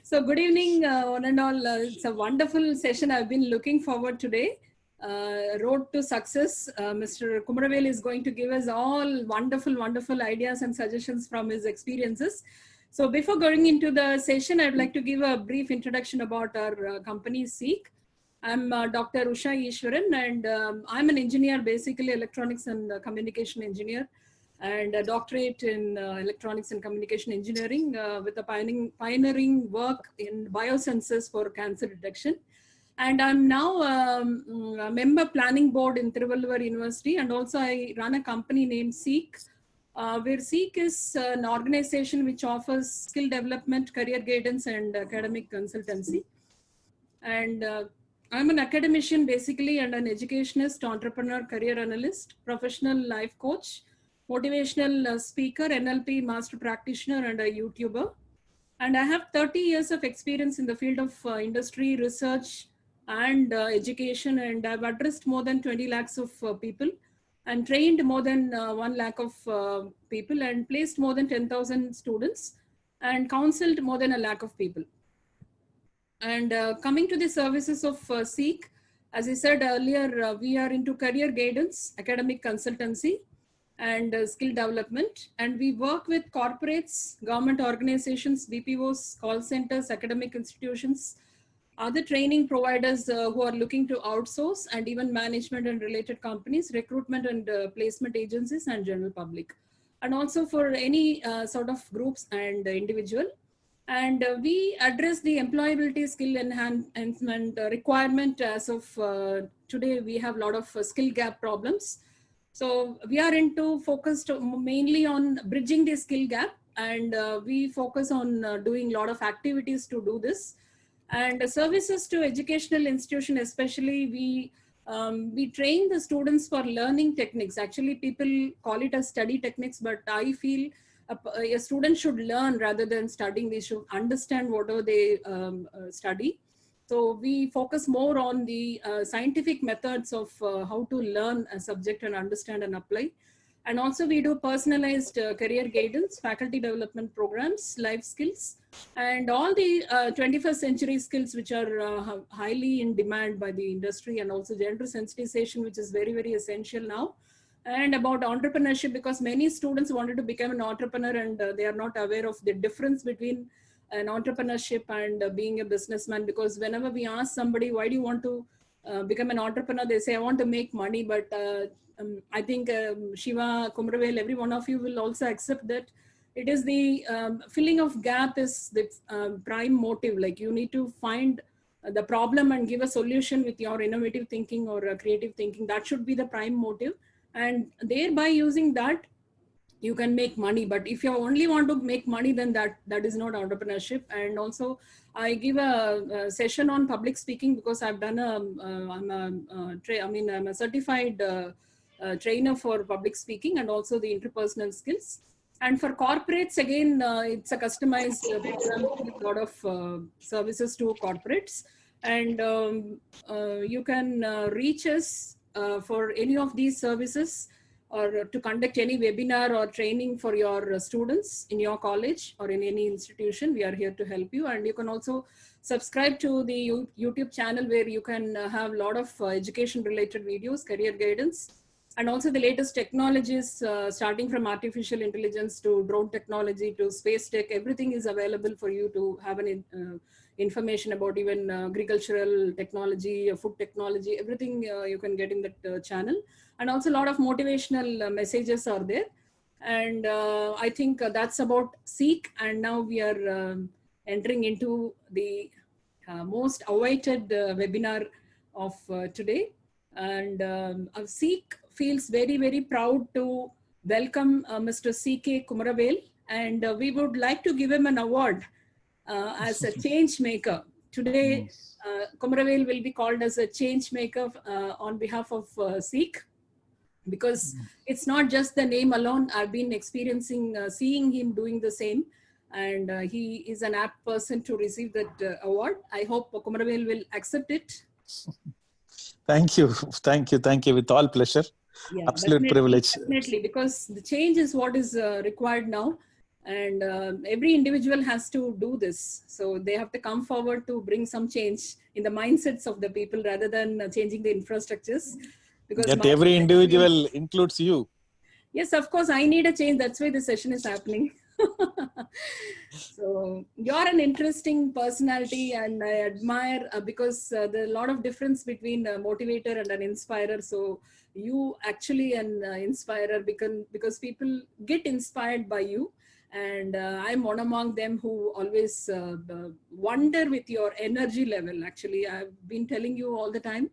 So good evening, one and all. It's a wonderful session. I've been looking forward today. Road to Success. Mr. Kumaravel is going to give us all wonderful ideas and suggestions from his experiences. So before going into the session, I'd like to give a brief introduction about our company, Seek. I'm Dr. Usha Ishwaran, and I'm an engineer, basically electronics and communication engineer, and a doctorate in electronics and communication engineering with a pioneering work in biosensors for cancer detection. And I'm now a member planning board in Tiruvallur University, and also I run a company named Seek, where Seek is an organization which offers skill development, career guidance, and academic consultancy. And I'm an academician basically, and an educationist, entrepreneur, career analyst, professional life coach, motivational speaker, NLP master practitioner, and a YouTuber. And I have 30 years of experience in the field of industry, research, and education. And I've addressed more than 20 lakhs of people, and trained more than 1 lakh of people, and placed more than 10,000 students, and counseled more than 1 lakh of people. And coming to the services of Seek, as I said earlier, we are into career guidance, academic consultancy, and skill development. And we work with corporates, government organizations, BPOs, call centers, academic institutions, other training providers who are looking to outsource, and even management and related companies, recruitment and placement agencies, and general public. And also for any sort of groups and individual. And we address the employability skill enhancement requirement. As of today, we have a lot of skill gap problems. So we are focused mainly on bridging the skill gap, and we focus on doing a lot of activities to do this. And services to educational institution, especially we train the students for learning techniques. Actually, people call it as study techniques, but I feel a student should learn rather than studying. They should understand whatever they study. So we focus more on the scientific methods of how to learn a subject and understand and apply. And also we do personalized career guidance, faculty development programs, life skills, and all the 21st century skills which are highly in demand by the industry, and also gender sensitization, which is very essential now. And about entrepreneurship, because many students wanted to become an entrepreneur, and they are not aware of the difference between an entrepreneurship and being a businessman. Because whenever we ask somebody, why do you want to become an entrepreneur, they say, I want to make money. But I think Shiva, Kumaravel, every one of you will also accept that it is the filling of gap is the prime motive. Like, you need to find the problem and give a solution with your innovative thinking or creative thinking. That should be the prime motive. And thereby using that, you can make money. But if you only want to make money, then that is not entrepreneurship. And also I give a session on public speaking, because I've done I'm a certified trainer for public speaking, and also the interpersonal skills. And for corporates, again, it's a customized program with a lot of services to corporates. And you can reach us for any of these services, or to conduct any webinar or training for your students in your college or in any institution. We are here to help you. And you can also subscribe to the YouTube channel, where you can have a lot of education related videos, career guidance, and also the latest technologies, starting from artificial intelligence to drone technology to space tech. Everything is available for you to have an information about, even agricultural technology, food technology, everything you can get in that channel. And also a lot of motivational messages are there. And I think that's about Seek. And now we are entering into the most awaited webinar of today. And Seek feels very proud to welcome Mr. C.K. Kumaravel. And we would like to give him an award as a change maker. Today, Kumaravel will be called as a change maker on behalf of Seek, because it's not just the name alone. I've been experiencing, seeing him doing the same. And he is an apt person to receive that award. I hope Kumaravel will accept it. Thank you. With all pleasure. Yeah, absolute privilege. Definitely, because the change is what is required now. And every individual has to do this. So they have to come forward to bring some change in the mindsets of the people rather than changing the infrastructures. Because Yet my every experience, individual includes you. yes, of course, I need a change. That's why the session is happening. So you're an interesting personality, and I admire because there's a lot of difference between a motivator and an inspirer. So you actually an inspirer because people get inspired by you, and I'm one among them who always wonder with your energy level. Actually, I've been telling you all the time,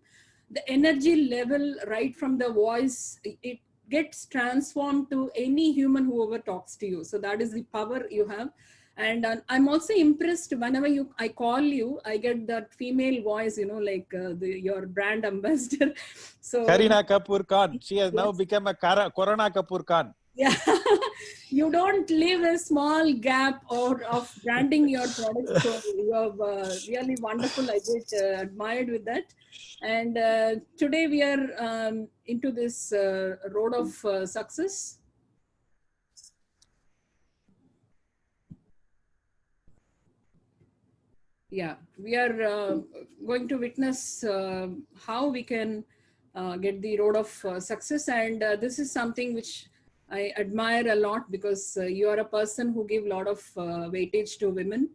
the energy level right from the voice, it gets transformed to any human whoever talks to you. So that is the power you have. And I'm also impressed whenever I call you, I get that female voice, like your brand ambassador. So Kareena Kapoor Khan. She has now yes. become a Corona Kapoor Khan. Yeah. You don't leave a small gap of branding your products. So you're really wonderful. I get admired with that. And today we are into this road of success. Yeah, we are going to witness how we can get the road of success. And this is something which I admire a lot, because you are a person who give a lot of weightage to women.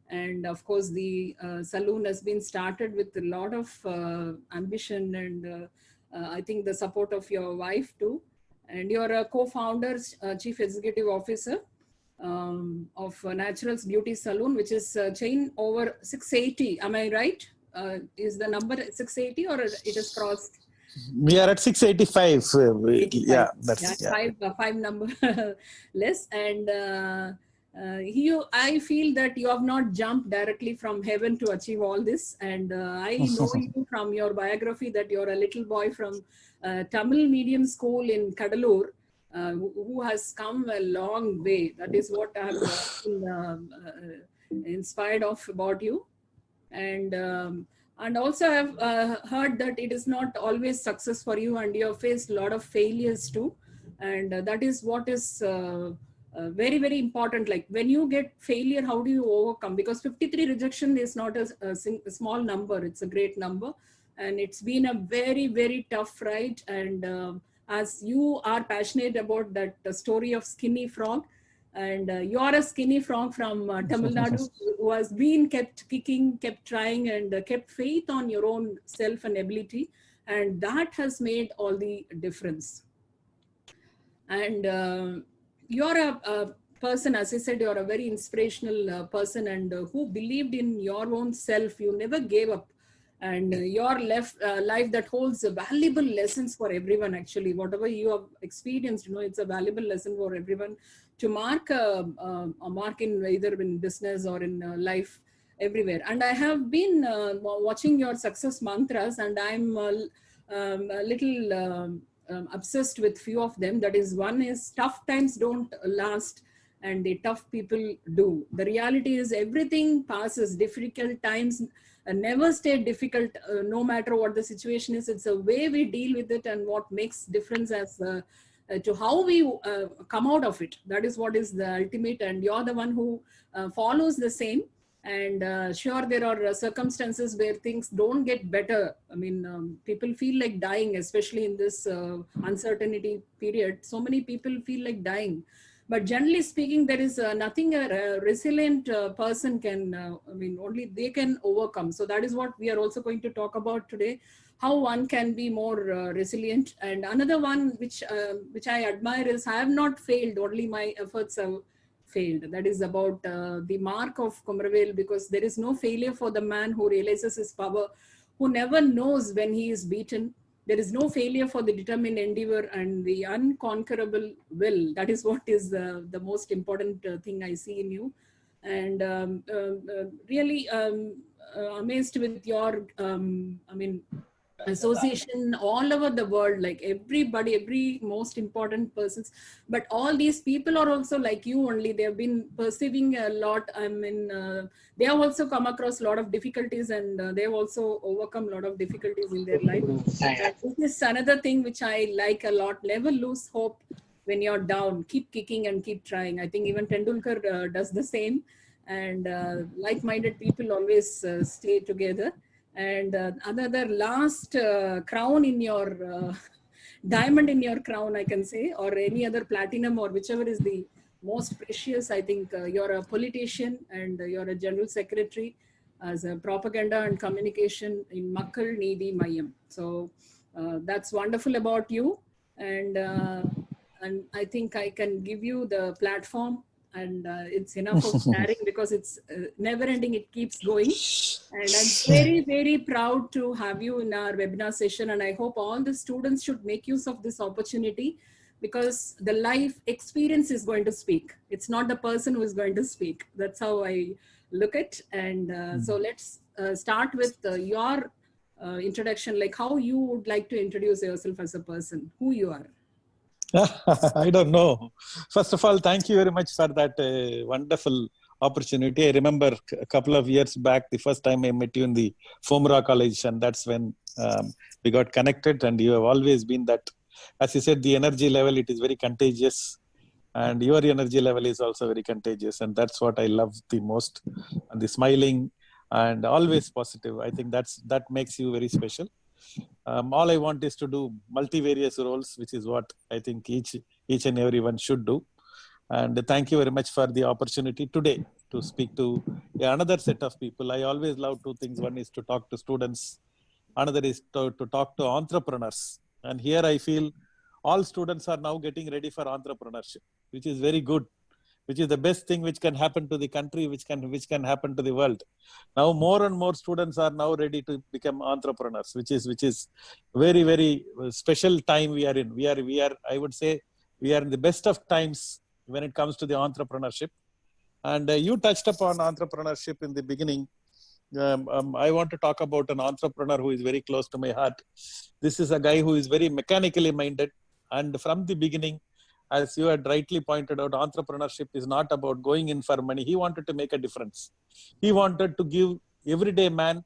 And of course, the saloon has been started with a lot of ambition, and I think the support of your wife too. And you're a co-founder, chief executive officer of Naturals Beauty Salon, which is chain over 680. Am I right? Is the number 680 or it is crossed? We are at 685. 85. Yeah, that's Yeah, five number less. And I feel that you have not jumped directly from heaven to achieve all this. And I know you from your biography that you're a little boy from Tamil medium school in Kadalur, who has come a long way. That is what I have been inspired of about you. And also I've heard that it is not always success for you, and you have faced a lot of failures too. And that is what is very, very important. Like when you get failure, how do you overcome? Because 53 rejection is not a small number. It's a great number. And it's been a very, very tough ride. And as you are passionate about that story of Skinny Frog, and you are a skinny frog from Tamil Nadu who has been kept kicking, kept trying, and kept faith on your own self and ability. And that has made all the difference. And you're a person, as I said, you're a very inspirational person, and who believed in your own self. You never gave up. And your life that holds valuable lessons for everyone. Actually, whatever you have experienced, it's a valuable lesson for everyone to mark a mark in either in business or in life everywhere. And I have been watching your success mantras, and I'm a little obsessed with few of them. That is, one is tough times don't last, and the tough people do. The reality is everything passes. Difficult times never stay difficult, no matter what the situation is. It's a way we deal with it, and what makes difference as to how we come out of it. That is what is the ultimate, and you're the one who follows the same. And sure, there are circumstances where things don't get better. I mean, people feel like dying, especially in this uncertainty period. So many people feel like dying. But generally speaking, there is nothing a resilient person can, only they can overcome. So that is what we are also going to talk about today, how one can be more resilient. And another one which I admire is, I have not failed, only my efforts have failed. That is about the mark of Kumaraveli, because there is no failure for the man who realizes his power, who never knows when he is beaten. There is no failure for the determined endeavor and the unconquerable will. That is what is the most important thing I see in you. And really amazed with your, association all over the world, like everybody, every most important persons. But all these people are also like you only. They have been perceiving a lot. They have also come across a lot of difficulties, and they have also overcome a lot of difficulties in their life. And this is another thing which I like a lot. Never lose hope. when you're down, keep kicking and keep trying. I think even Tendulkar does the same. And like-minded people always stay together. And another last crown in your diamond in your crown, I can say, or any other platinum or whichever is the most precious. I think you're a politician and you're a general secretary as a propaganda and communication in Makkal Needi Mayam. So that's wonderful about you. And I think I can give you the platform, and it's enough of sharing because it's never ending. It keeps going. And I'm very, very proud to have you in our webinar session. And I hope all the students should make use of this opportunity, because the life experience is going to speak. It's not the person who is going to speak. That's how I look at. And so let's start with your introduction, like how you would like to introduce yourself as a person, who you are. I don't know. First of all, thank you very much for that wonderful opportunity. I remember a couple of years back, the first time I met you in the Fomra College, and that's when we got connected. And you have always been that, as you said, the energy level, it is very contagious. And your energy level is also very contagious. And that's what I love the most. And the smiling and always positive. I think that makes you very special. All I want is to do multivarious roles, which is what I think each and everyone should do. And thank you very much for the opportunity today to speak to another set of people. I always love two things. One is to talk to students. Another is to talk to entrepreneurs. And here I feel all students are now getting ready for entrepreneurship, which is very good, which is the best thing which can happen to the country, which can happen to the world. Now more and more students are now ready to become entrepreneurs, which is very, very special time we are in. We are I would say we are in the best of times when it comes to the entrepreneurship. And you touched upon entrepreneurship in the beginning. I want to talk about an entrepreneur who is very close to my heart. This is a guy who is very mechanically minded, and from the beginning, as you had rightly pointed out, entrepreneurship is not about going in for money. He wanted to make a difference. He wanted to give everyday man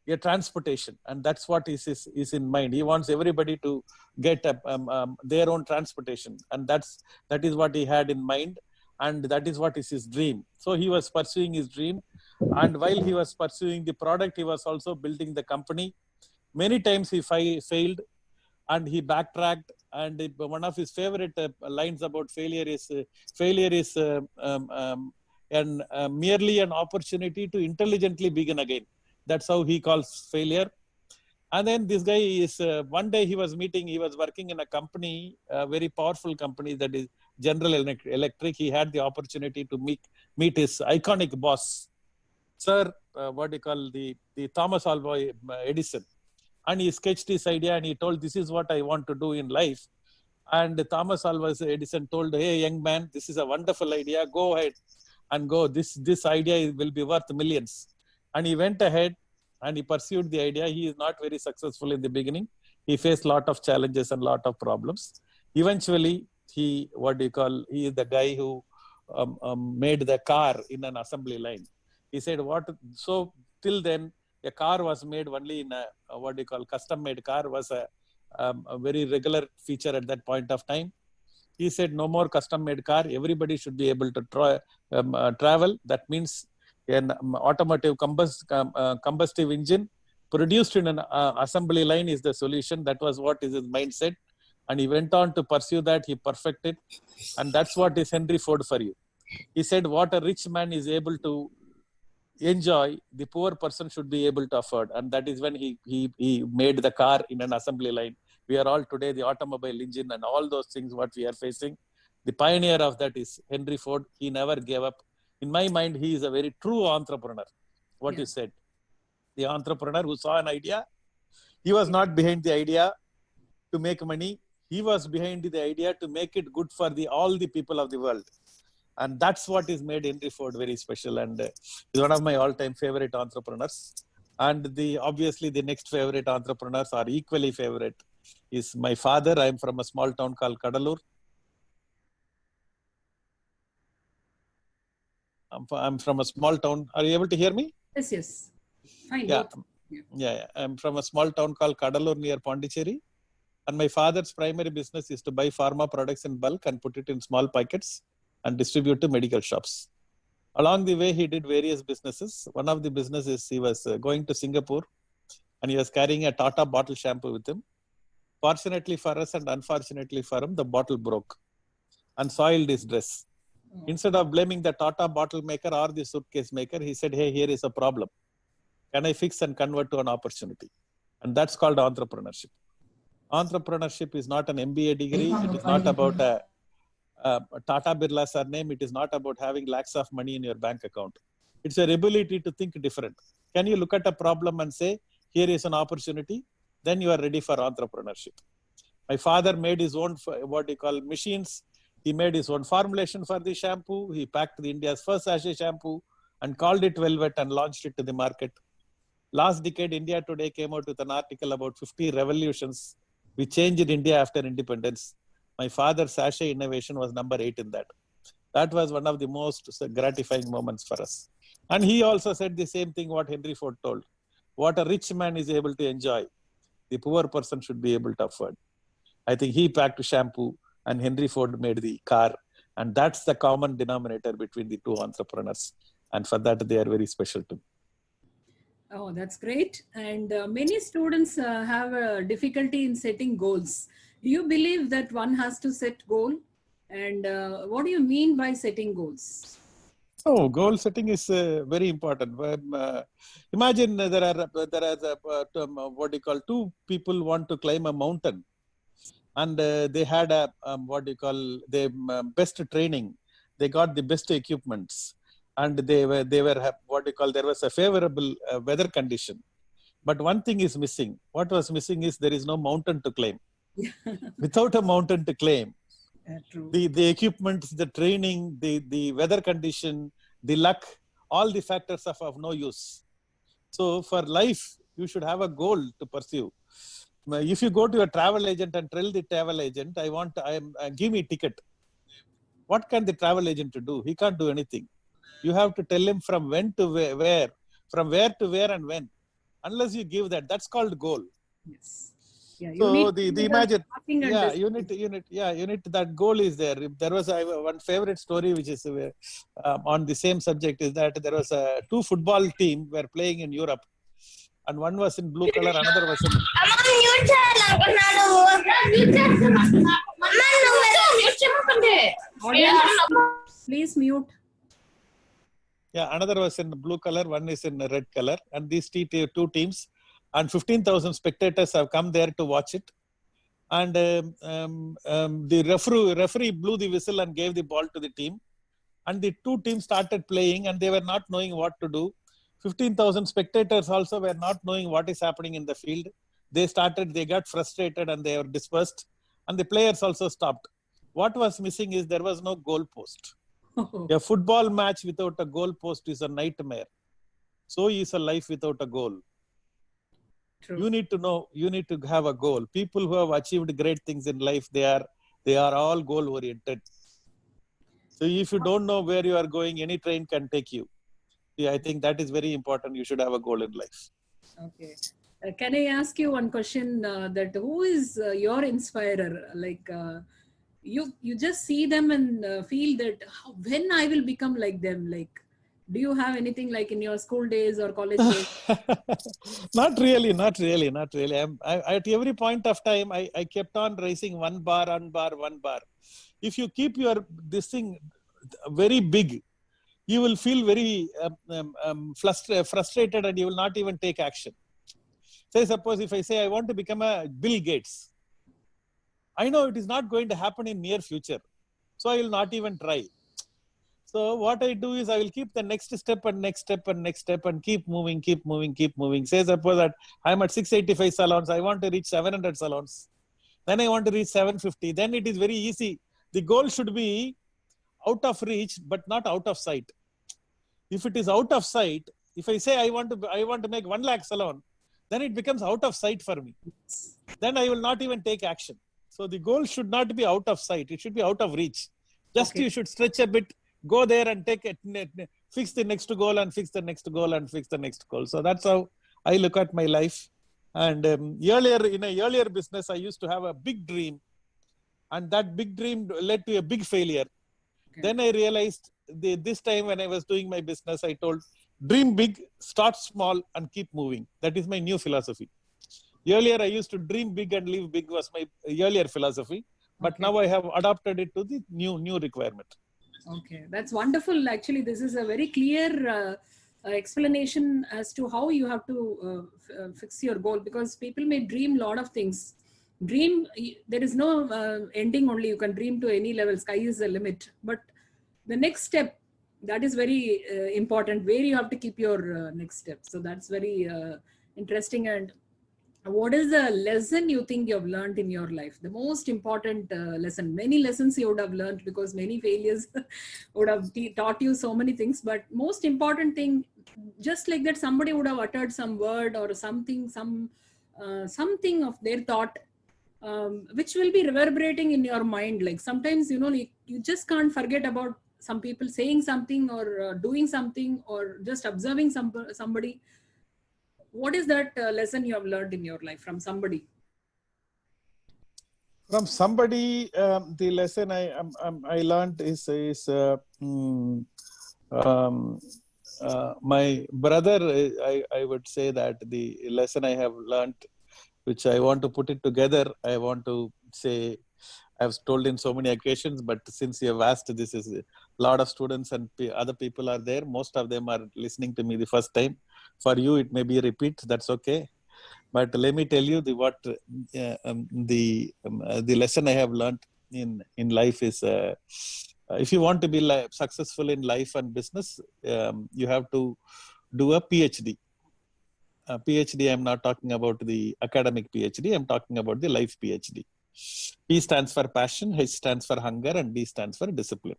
a transportation, and that's what is in mind. He wants everybody to get their own transportation, and that is what he had in mind, and that is what is his dream. So he was pursuing his dream, and while he was pursuing the product, he was also building the company. Many times he failed, and he backtracked. And one of his favorite lines about failure is merely an opportunity to intelligently begin again. That's how he calls failure. And then this guy is one day he was working in a company, a very powerful company, that is General Electric. He had the opportunity to meet his iconic boss, Sir, the Thomas Alva Edison. And he sketched his idea and he told, this is what I want to do in life. And Thomas Alva Edison told, hey, young man, this is a wonderful idea. Go ahead and go. This idea will be worth millions. And he went ahead and he pursued the idea. He is not very successful in the beginning. He faced a lot of challenges and a lot of problems. Eventually, he is the guy who made the car in an assembly line. He said, so till then, a car was made only in a custom-made car was a very regular feature at that point of time. He said, no more custom-made car. Everybody should be able to travel. That means an automotive combustive engine produced in an assembly line is the solution. That was what is his mindset. And he went on to pursue that. He perfected. And that's what is Henry Ford for you. He said, what a rich man is able to enjoy, the poor person should be able to afford. And that is when he made the car in an assembly line. We are all today the automobile engine and all those things what we are facing. The pioneer of that is Henry Ford. He never gave up. In my mind, he is a very true entrepreneur. What you said, the entrepreneur who saw an idea, he was not behind the idea to make money. He was behind the idea to make it good for all the people of the world. And that's what is made Henry Ford very special, and is one of my all-time favorite entrepreneurs. And obviously the next favorite entrepreneurs are equally favorite. Is my father. I'm from a small town called Kadalur. I'm from a small town. Are you able to hear me? Yes. Fine. Yeah. I'm from a small town called Kadalur near Pondicherry. And my father's primary business is to buy pharma products in bulk and put it in small packets and distribute to medical shops. Along the way, he did various businesses. One of the businesses, he was going to Singapore and he was carrying a Tata bottle shampoo with him. Fortunately for us and unfortunately for him, the bottle broke and soiled his dress. Instead of blaming the Tata bottle maker or the suitcase maker, he said, hey, here is a problem. Can I fix and convert to an opportunity? And that's called entrepreneurship. Entrepreneurship is not an MBA degree. It is not about a Tata Birla surname. It is not about having lakhs of money in your bank account. It's your ability to think different. Can you look at a problem and say, here is an opportunity? Then you are ready for entrepreneurship. My father made his own, what you call, machines. He made his own formulation for the shampoo. He packed the India's first sachet shampoo and called it Velvet and launched it to the market. Last decade, India Today came out with an article about 50 revolutions which changed India after independence. My father's sachet innovation was number 8 in that. That was one of the most gratifying moments for us. And he also said the same thing what Henry Ford told. What a rich man is able to enjoy, the poor person should be able to afford. I think he packed shampoo and Henry Ford made the car. And that's the common denominator between the two entrepreneurs. And for that, they are very special to me. Oh, that's great. And many students have a difficulty in setting goals. Do you believe that one has to set goal? And what do you mean by setting goals? Oh, goal setting is very important. Imagine there are what do you call, two people want to climb a mountain, and they had a what do you call, the best training. They got the best equipments, and they were what do you call, there was a favorable weather condition. But one thing is missing. What was missing is there is no mountain to climb. Without a mountain to climb, the equipment, the training, the weather condition, the luck, all the factors are of no use. So for life, you should have a goal to pursue. If you go to a travel agent and tell the travel agent, give me a ticket. What can the travel agent do? He can't do anything. You have to tell him from when to where, from where to where and when. Unless you give that, that's called goal. Yes. Yeah, so the imagine, you need that goal is there. There was one favorite story which is on the same subject, is that there was two football team were playing in Europe, and one was in blue color, another was in. Please mute. Yeah, another was in blue color, one is in red color, and these two teams. And 15,000 spectators have come there to watch it. And the referee blew the whistle and gave the ball to the team. And the two teams started playing, and they were not knowing what to do. 15,000 spectators also were not knowing what is happening in the field. They got frustrated and they were dispersed. And the players also stopped. What was missing is there was no goal post. A football match without a goal post is a nightmare. So is a life without a goal. True. You need to know, you need to have a goal. People who have achieved great things in life, they are all goal oriented. So if you don't know where you are going, any train can take you. I think that is very important. You should have a goal in life. Okay. Can I ask you one question? That who is your inspirer? Like you just see them and feel that when I will become like them. Like, do you have anything like in your school days or college days? Not really. At every point of time, I kept on raising one bar. If you keep this thing very big, you will feel very frustrated and you will not even take action. Say, suppose if I say I want to become a Bill Gates, I know it is not going to happen in near future. So I will not even try. So what I do is I will keep the next step and keep moving. Say suppose that I'm at 685 salons, I want to reach 700 salons. Then I want to reach 750. Then it is very easy. The goal should be out of reach, but not out of sight. If it is out of sight, if I say I want to make 1 lakh salon, then it becomes out of sight for me. Then I will not even take action. So the goal should not be out of sight. It should be out of reach. Just You should stretch a bit. Go there and take it, fix the next goal and fix the next goal and fix the next goal. So that's how I look at my life. And earlier, in a earlier business, I used to have a big dream, and that big dream led to a big failure. Okay. Then I realized this time when I was doing my business, I told, dream big, start small, and keep moving. That is my new philosophy. Earlier, I used to dream big and live big was my earlier philosophy, but Okay. now I have adopted it to the new requirement. Okay, that's wonderful. Actually, this is a very clear explanation as to how you have to fix your goal, because people may dream a lot of things. There is no ending, only you can dream to any level. Sky is the limit. But the next step, that is very important, where you have to keep your next step. So that's very interesting. And what is the lesson you think you have learned in your life? The most important lesson. Many lessons you would have learned, because many failures would have taught you so many things. But most important thing, just like that, somebody would have uttered some word or something, something of their thought, which will be reverberating in your mind. Like sometimes, you just can't forget about some people saying something, or doing something, or just observing somebody. What is that lesson you have learned in your life from somebody? From somebody, the lesson I learned is my brother. I would say that the lesson I have learned, which I want to put it together, I want to say, I've told in so many occasions, but since you have asked, this is a lot of students and other people are there. Most of them are listening to me the first time. For you, it may be a repeat. That's okay. But let me tell you the lesson I have learned in life is, if you want to be successful in life and business, you have to do a PhD. PhD, I'm not talking about the academic PhD. I'm talking about the life PhD. P stands for passion, H stands for hunger, and D stands for discipline.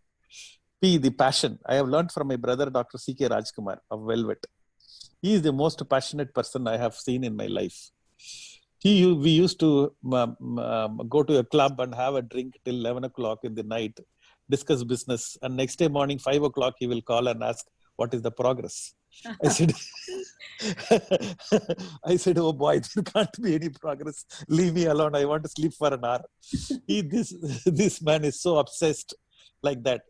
P, the passion. I have learned from my brother, Dr. C.K. Rajkumar of Velvet. He is the most passionate person I have seen in my life. We used to go to a club and have a drink till 11 o'clock in the night, discuss business, and next day morning, 5 o'clock, he will call and ask, what is the progress? I said, oh boy, there can't be any progress. Leave me alone. I want to sleep for an hour. This man is so obsessed like that.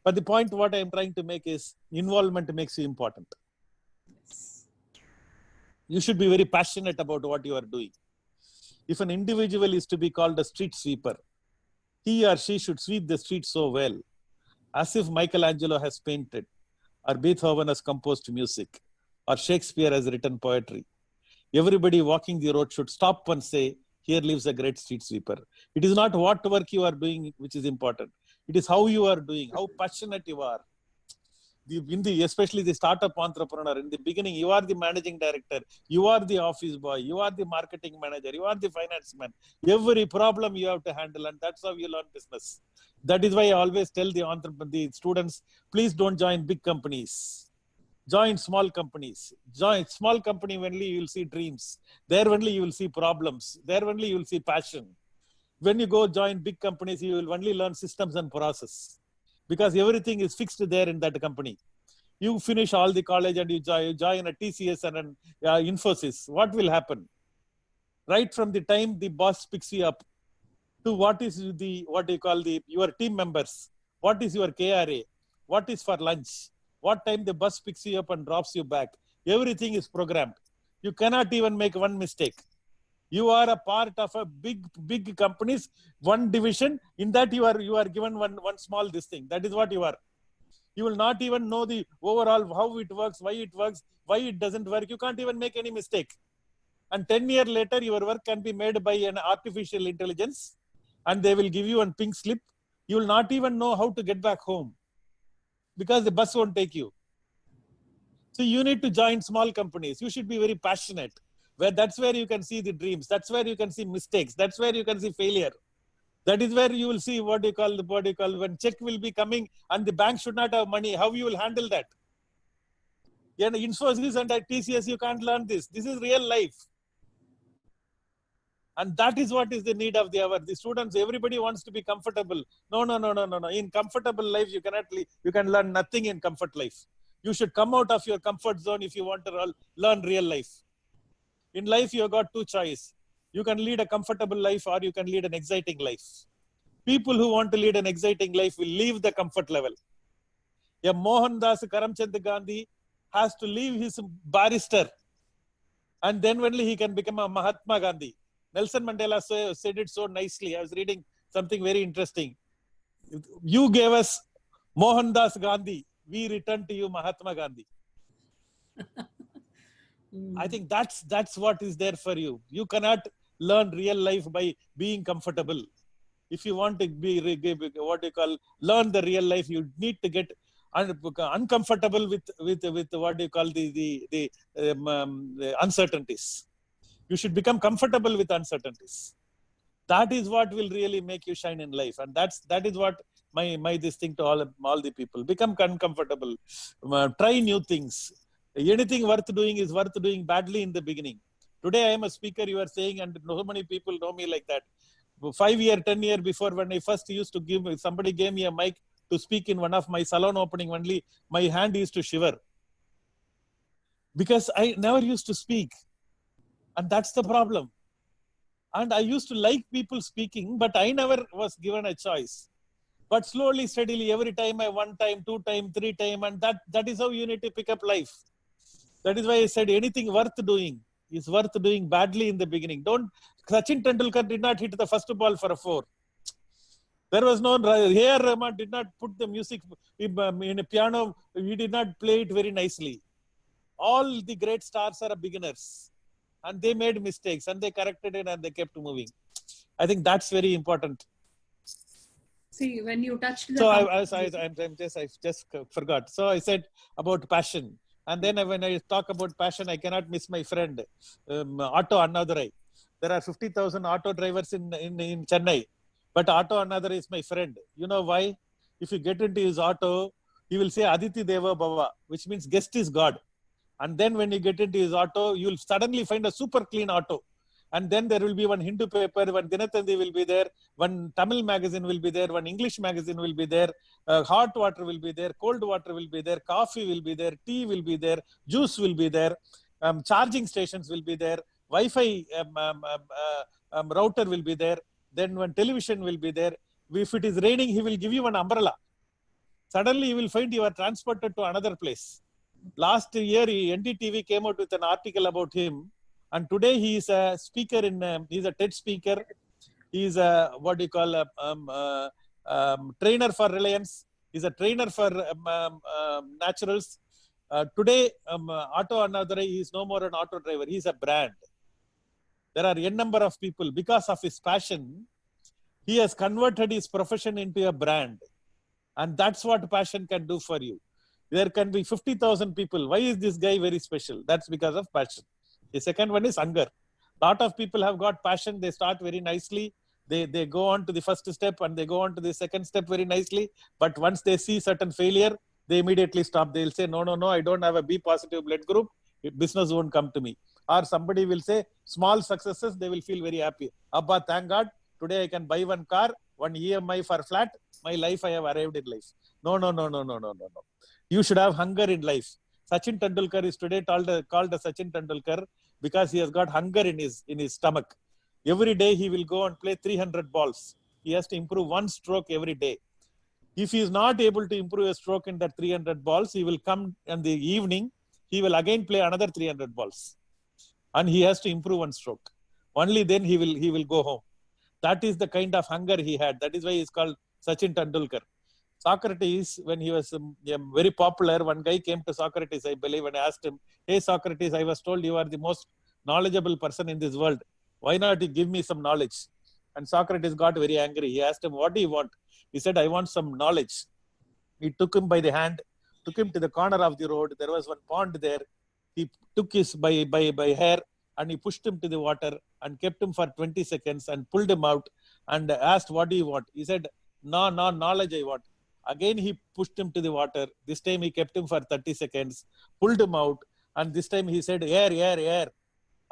But the point what I'm trying to make is, involvement makes you important. You should be very passionate about what you are doing. If an individual is to be called a street sweeper, he or she should sweep the street so well, as if Michelangelo has painted, or Beethoven has composed music, or Shakespeare has written poetry. Everybody walking the road should stop and say, here lives a great street sweeper. It is not what work you are doing which is important. It is how you are doing, how passionate you are. Especially the startup entrepreneur, in the beginning, you are the managing director, you are the office boy, you are the marketing manager, you are the finance man. Every problem you have to handle, and that's how you learn business. That is why I always tell the students, please don't join big companies. Join small companies. Join small company, only you will see dreams. There only you will see problems. There only you will see passion. When you go join big companies, you will only learn systems and process, because everything is fixed there in that company. You finish all the college and you join a TCS and an Infosys. What will happen? Right from the time the boss picks you up to what you call your team members, what is your KRA, what is for lunch, what time the bus picks you up and drops you back, everything is programmed. You cannot even make one mistake. You are a part of a big companies, one division. In that you are given one small this thing. That is what you are. You will not even know the overall how it works, why it doesn't work. You can't even make any mistake. And 10 years later, your work can be made by an artificial intelligence, and they will give you a pink slip. You will not even know how to get back home, because the bus won't take you. So you need to join small companies. You should be very passionate. That's where you can see the dreams. That's where you can see mistakes. That's where you can see failure. That is where you will see what you call when check will be coming and the bank should not have money. How you will handle that? In Infosys and at TCS, you can't learn this. This is real life. And that is what is the need of the hour. The students, everybody wants to be comfortable. No. In comfortable life, you can learn nothing in comfort life. You should come out of your comfort zone if you want to learn real life. In life, you have got two choices. You can lead a comfortable life or you can lead an exciting life. People who want to lead an exciting life will leave the comfort level. A Mohandas Karamchand Gandhi has to leave his barrister, and then only he can become a Mahatma Gandhi. Nelson Mandela said it so nicely. I was reading something very interesting. You gave us Mohandas Gandhi. We return to you Mahatma Gandhi. I think that's what is there for you. You cannot learn real life by being comfortable. If you want to be what you call learn the real life, you need to get uncomfortable with what you call the uncertainties. You should become comfortable with uncertainties. That is what will really make you shine in life, and that is what my this thing to all the people. Become uncomfortable, try new things. Anything worth doing is worth doing badly in the beginning. Today I am a speaker, you are saying, and so many people know me like that. 5 years, 10 years before, when I first used to somebody gave me a mic to speak in one of my salon opening only, my hand used to shiver. Because I never used to speak. And that's the problem. And I used to like people speaking, but I never was given a choice. But slowly, steadily, every time I 1 time, 2 time, 3 time, and that is how you need to pick up life. That is why I said anything worth doing is worth doing badly in the beginning. Sachin Tendulkar did not hit the first ball for a 4. There was no, A.R. Rahman did not put the music in a piano. He did not play it very nicely. All the great stars are beginners. And they made mistakes and they corrected it and they kept moving. I think that's very important. See, when you touched the... So I just forgot. So I said about passion. And then when I talk about passion, I cannot miss my friend, Otto Annadurai. There are 50,000 auto drivers in Chennai. But Otto Annadurai is my friend. You know why? If you get into his auto, he will say Aditi Deva Bhava, which means guest is God. And then when you get into his auto, you will suddenly find a super clean auto. And then there will be one Hindu paper, one Dinatandi will be there, one Tamil magazine will be there, one English magazine will be there, hot water will be there, cold water will be there, coffee will be there, tea will be there, juice will be there, charging stations will be there, Wi-Fi router will be there, then one television will be there. If it is raining, he will give you one umbrella. Suddenly you will find you are transported to another place. Last year, NDTV came out with an article about him. And today he is a speaker he's a TED speaker. He's a, trainer for Reliance. He's a trainer for Naturals. Today, Otto Annadurai is no more an auto driver. He's a brand. There are n number of people. Because of his passion, he has converted his profession into a brand. And that's what passion can do for you. There can be 50,000 people. Why is this guy very special? That's because of passion. The second one is hunger. Lot of people have got passion. They start very nicely. They go on to the first step and they go on to the second step very nicely. But once they see certain failure, they immediately stop. They'll say, no, I don't have a B positive blood group. Business won't come to me. Or somebody will say, small successes, they will feel very happy. Abba, thank God, today I can buy one car, one EMI for flat. My life, I have arrived in life. No. You should have hunger in life. Sachin Tendulkar is today called the Sachin Tendulkar because he has got hunger in his stomach. Every day he will go and play 300 balls. He has to improve one stroke every day. If he is not able to improve a stroke in that 300 balls, he will come in the evening. He will again play another 300 balls. And he has to improve one stroke. Only then he will go home. That is the kind of hunger he had. That is why he is called Sachin Tendulkar. Socrates, when he was very popular, one guy came to Socrates, I believe, and asked him, hey, Socrates, I was told you are the most knowledgeable person in this world. Why not you give me some knowledge? And Socrates got very angry. He asked him, what do you want? He said, I want some knowledge. He took him by the hand, took him to the corner of the road. There was one pond there. He took his by hair and he pushed him to the water and kept him for 20 seconds and pulled him out and asked, what do you want? He said, no, knowledge I want. Again, he pushed him to the water. This time he kept him for 30 seconds, pulled him out. And this time he said, air.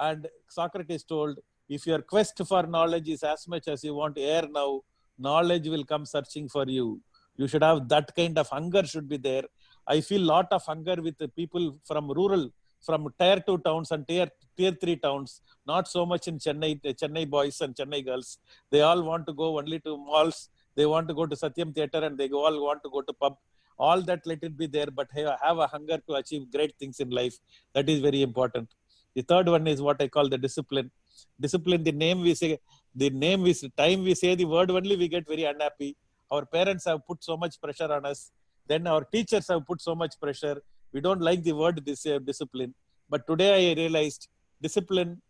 And Socrates told, if your quest for knowledge is as much as you want air now, knowledge will come searching for you. You should have that kind of hunger should be there. I feel lot of hunger with the people from rural from tier 2 towns and tier 3 towns, not so much in Chennai boys and Chennai girls. They all want to go only to malls. They want to go to Satyam Theatre and they all want to go to pub. All that let it be there, but have a hunger to achieve great things in life. That is very important. The third one is what I call the discipline. Discipline, the name we say, time we say the word only, we get very unhappy. Our parents have put so much pressure on us. Then our teachers have put so much pressure. We don't like the word discipline. But today I realized discipline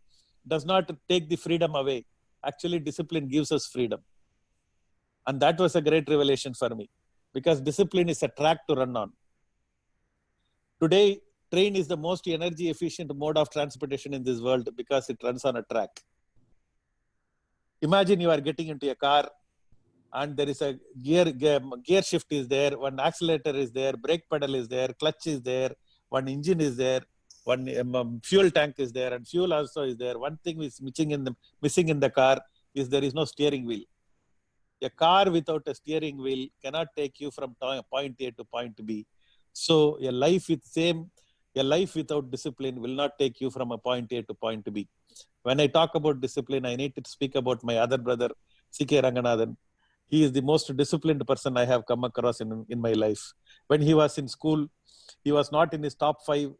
does not take the freedom away. Actually, discipline gives us freedom. And that was a great revelation for me, because discipline is a track to run on. Today, train is the most energy efficient mode of transportation in this world because it runs on a track. Imagine you are getting into a car and there is a gear shift is there, one accelerator is there, brake pedal is there, clutch is there, one engine is there, one fuel tank is there, and fuel also is there. One thing is missing in the car is there is no steering wheel. A car without a steering wheel cannot take you from point A to point B. So a life without discipline will not take you from a point A to point B. When I talk about discipline, I need to speak about my other brother, C.K. Ranganathan. He is the most disciplined person I have come across in my life. When he was in school, he was not in his top 5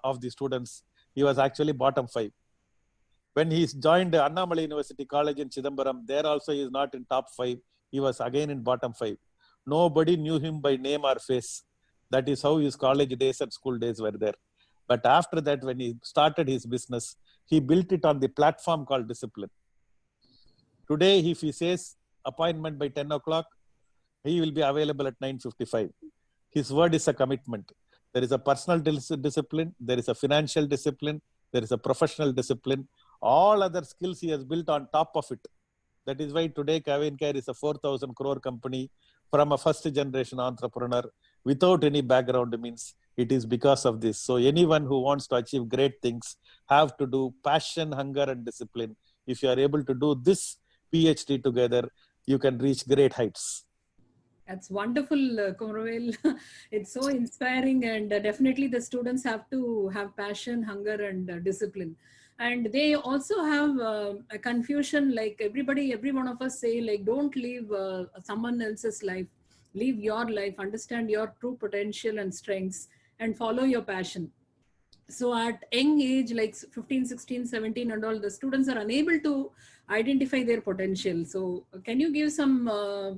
of the students. He was actually bottom 5. When he joined Annamalai University College in Chidambaram, there also he is not in top 5. He was again in bottom 5. Nobody knew him by name or face. That is how his college days and school days were there. But after that, when he started his business, he built it on the platform called discipline. Today, if he says appointment by 10 o'clock, he will be available at 9:55. His word is a commitment. There is a personal discipline, there is a financial discipline, there is a professional discipline. All other skills he has built on top of it. That is why today Cavincare is a 4,000 crore company from a first generation entrepreneur without any background. Means it is because of this. So anyone who wants to achieve great things have to do passion, hunger and discipline. If you are able to do this PhD together, you can reach great heights. That's wonderful, Kumaravel. It's so inspiring, and definitely the students have to have passion, hunger and discipline. And they also have a confusion, like every one of us say, like, don't live someone else's life, live your life, understand your true potential and strengths and follow your passion. So at young age, like 15, 16, 17 and all, the students are unable to identify their potential. So can you give some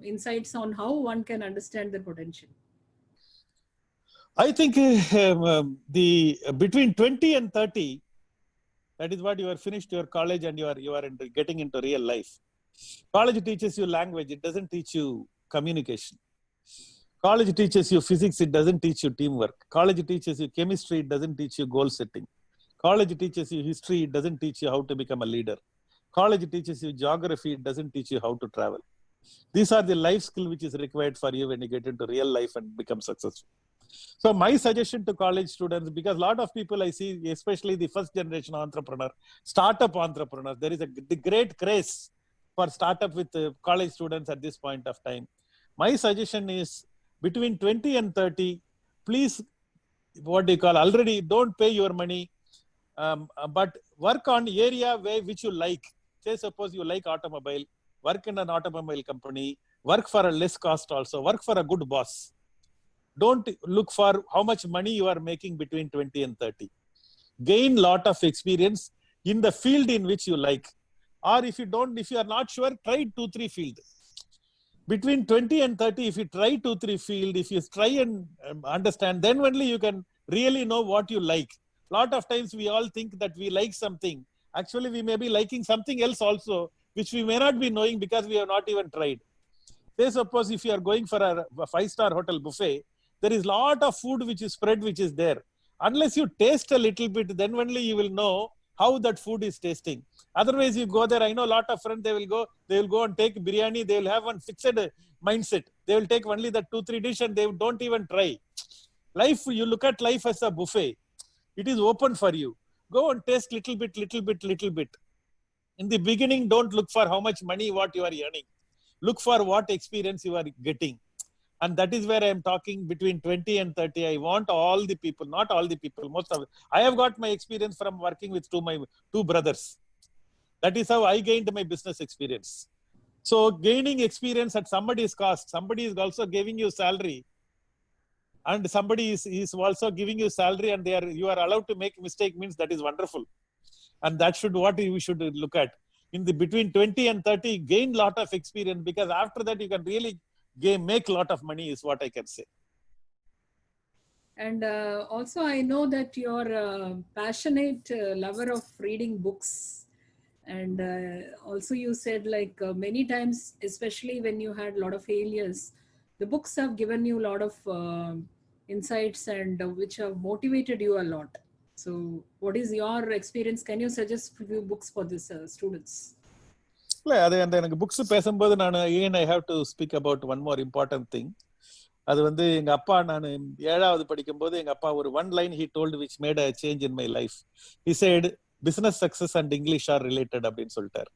insights on how one can understand their potential? I think between 20 and 30, that is what you are finished your college and you are getting into real life. College teaches you language. It doesn't teach you communication. College teaches you physics. It doesn't teach you teamwork. College teaches you chemistry. It doesn't teach you goal setting. College teaches you history. It doesn't teach you how to become a leader. College teaches you geography. It doesn't teach you how to travel. These are the life skill which is required for you when you get into real life and become successful. So my suggestion to college students, because a lot of people I see, especially the first generation entrepreneur, startup entrepreneurs, there is the great craze for startup with college students at this point of time. My suggestion is between 20 and 30, please, already don't pay your money, but work on area which you like. Say suppose you like automobile, work in an automobile company, work for a less cost also, work for a good boss. Don't look for how much money you are making between 20 and 30. Gain lot of experience in the field in which you like. Or if you are not sure, try 2-3 fields. Between 20 and 30, if you try 2-3 field, if you try and understand, then only you can really know what you like. Lot of times we all think that we like something. Actually, we may be liking something else also, which we may not be knowing because we have not even tried. Say suppose if you are going for a 5-star hotel buffet, there is lot of food which is spread, which is there. Unless you taste a little bit, then only you will know how that food is tasting. Otherwise, you go there. I know a lot of friends, they will go and take biryani. They will have one fixed mindset. They will take only the 2-3 dish and they don't even try. Life, you look at life as a buffet. It is open for you. Go and taste little bit. In the beginning, don't look for how much money, what you are earning. Look for what experience you are getting. And that is where I am talking between 20 and 30. I want all the people, not all the people, most of it. I have got my experience from working with my two brothers. That is how I gained my business experience. So gaining experience at somebody's cost, somebody is also giving you salary, and somebody is also giving you salary, and you are allowed to make mistake, means that is wonderful. And that should what we should look at. In the between 20 and 30, gain lot of experience, because after that you can really make a lot of money, is what I can say. And also, I know that you're a passionate lover of reading books. And also, you said like many times, especially when you had a lot of failures, the books have given you a lot of insights and which have motivated you a lot. So, what is your experience? Can you suggest few books for this students? Books பேசும்போது நான் again I have to speak about one more important thing. அது வந்து எங்க அப்பா, நான் 7வது படிக்கும்போது எங்க அப்பா ஒரு one line he told which made a change in my life. He said business success and English are related அப்படின்னு சொல்லிட்டாரு.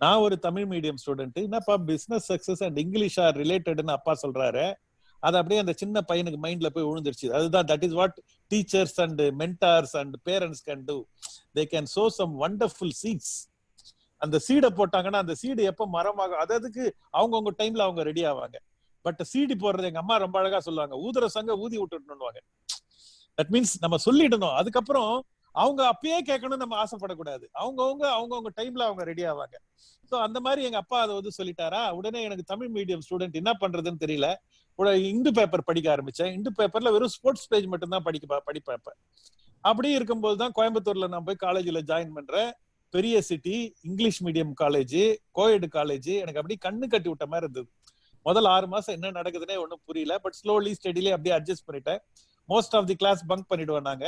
நான் ஒரு தமிழ் மீடியம் ஸ்டூடெண்ட், என்னப்பா business success and English are ரிலேட்டட்னு அப்பா சொல்றாரு. அது அப்படியே அந்த சின்ன பையனுக்கு மைண்ட்ல போய் விழுந்துருச்சு. அதுதான் that is what teachers and mentors and parents can do. They can sow some wonderful seeds. அந்த சீடை போட்டாங்கன்னா அந்த சீடு எப்ப மரமாக, அதுக்கு அவங்கவுங்க டைம்ல அவங்க ரெடி ஆவாங்க. பட் சீடி போடுறது எங்க அம்மா ரொம்ப அழகா சொல்லுவாங்க, ஊதுற சங்க ஊதி விட்டுட்டுவாங்க. தட் மீன்ஸ் நம்ம சொல்லிடணும், அதுக்கப்புறம் அவங்க அப்பயே கேட்கணும், நம்ம ஆசைப்படக்கூடாது. அவங்கவுங்க டைம்ல அவங்க ரெடி ஆவாங்க. ஸோ அந்த மாதிரி எங்க அப்பா அதை வந்து சொல்லிட்டாரா. உடனே எனக்கு தமிழ் மீடியம் ஸ்டூடெண்ட் என்ன பண்றதுன்னு தெரியல. இந்து பேப்பர் படிக்க ஆரம்பிச்சேன். இந்து பேப்பர்ல வெறும் ஸ்போர்ட்ஸ் பேஜ் மட்டும் தான் படிப்பேன். அப்படி இருக்கும்போது தான் கோயம்புத்தூர்ல நான் போய் காலேஜ்ல ஜாயின் பண்றேன். பெரிய city, English medium college, co-ed college. எனக்கு அப்படியே கண்ணு கட்டி விட்ட மாதிரி இருந்தது. முதல் 6 மாசம் என்ன நடக்குதுன்னே ஒன்றும் புரியல. பட் ஸ்லோலி ஸ்டடிலே அப்படியே அட்ஜஸ்ட் பண்ணிட்டேன். Most of the class bunk பண்ணிடுவோம் நாங்க.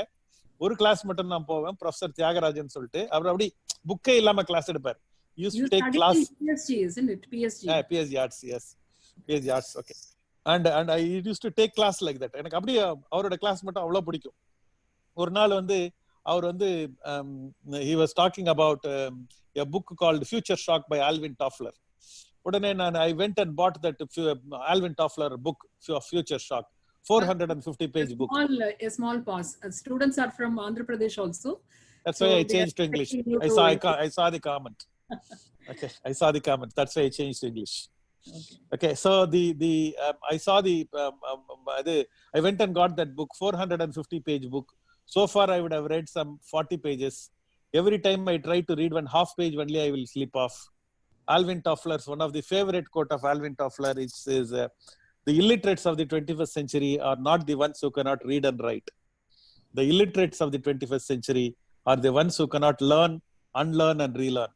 ஒரு கிளாஸ் மட்டும் நான் போவேன், ப்ரொஃபசர் தியாகராஜன் சொல்லிட்டு. அவர் அப்படி புக்கே இல்லாம கிளாஸ் எடுப்பார். Used to take class. PhD, isn't it? PhD. PhD arts, yes. PhD arts, okay. And I used to take class like that. எனக்கு அப்படியே அவரோட கிளாஸ் மட்டும் அவ்வளவு பிடிக்கும். ஒரு நாள் வந்து அவர் வந்து he was talking about a book called Future Shock by Alvin Toffler. உடனே I went and bought that Alvin Toffler book, Future Shock, 450 page book. A small pause. Students are from Andhra Pradesh also. That's why I changed to English. I saw the comment. Okay, I saw the comment. That's why I changed to English. Okay, so I saw I went and got that book, 450 page book. So far I would have read some 40 pages. Every time I try to read one half page only, I will slip off. Alvin Toffler's one of the favorite quote of Alvin Toffler is the illiterates of the 21st century are not the ones who cannot read and write. The illiterates of the 21st century are the ones who cannot learn, unlearn and relearn.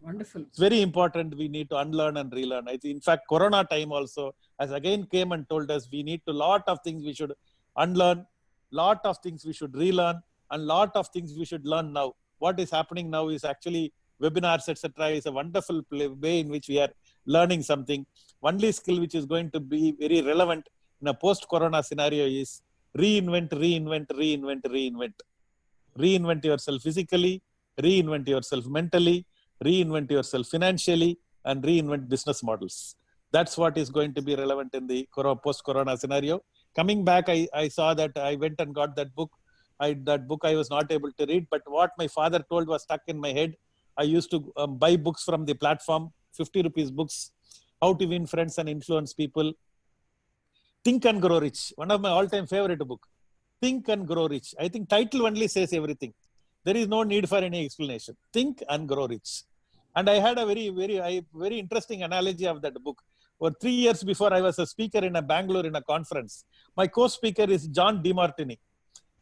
Wonderful. It's very important. We need to unlearn and relearn. In fact, Corona time also, as again came and told us, we need to lot of things we should unlearn, lot of things we should relearn, and lot of things we should learn now. What is happening now is actually webinars, etc. is a wonderful way in which we are learning something. Only skill which is going to be very relevant in a post-Corona scenario is reinvent. Reinvent yourself physically, reinvent yourself mentally, reinvent yourself financially, and reinvent business models. That's what is going to be relevant in the post-Corona scenario. Coming back, I saw that I went and got that book. That book I was not able to read, but what my father told was stuck in my head. I used to buy books from the platform, 50 rupees books, How to Win Friends and Influence People. Think and Grow Rich, one of my all-time favorite book. Think and Grow Rich. I think title only says everything. There is no need for any explanation. Think and Grow Rich. And I had a very interesting analogy of that book. For 3 years before, I was a speaker in Bangalore in a conference. My co-speaker is John DeMartini.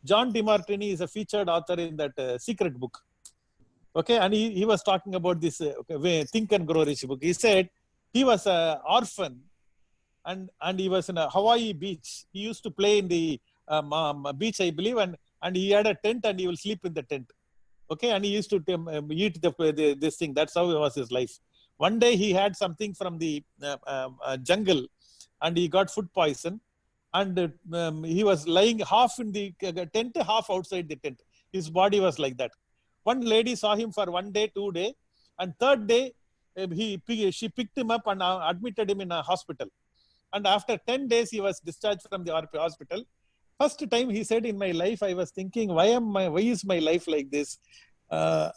John DeMartini is a featured author in that Secret book. Okay, and he was talking about this Think and Grow Rich book. He said he was an orphan and he was in a Hawaii beach. He used to play in the beach, I believe, and he had a tent and he will sleep in the tent. Okay, and he used to eat this thing. That's how it was his life. One day he had something from the jungle and he got food poison, and he was lying half in the tent, half outside the tent. His body was like that. One lady saw him for 1 day, 2 days, and 3rd day she picked him up and admitted him in a hospital. And after 10 days, he was discharged from the hospital. First time he said, in my life, I was thinking, why is my life like this?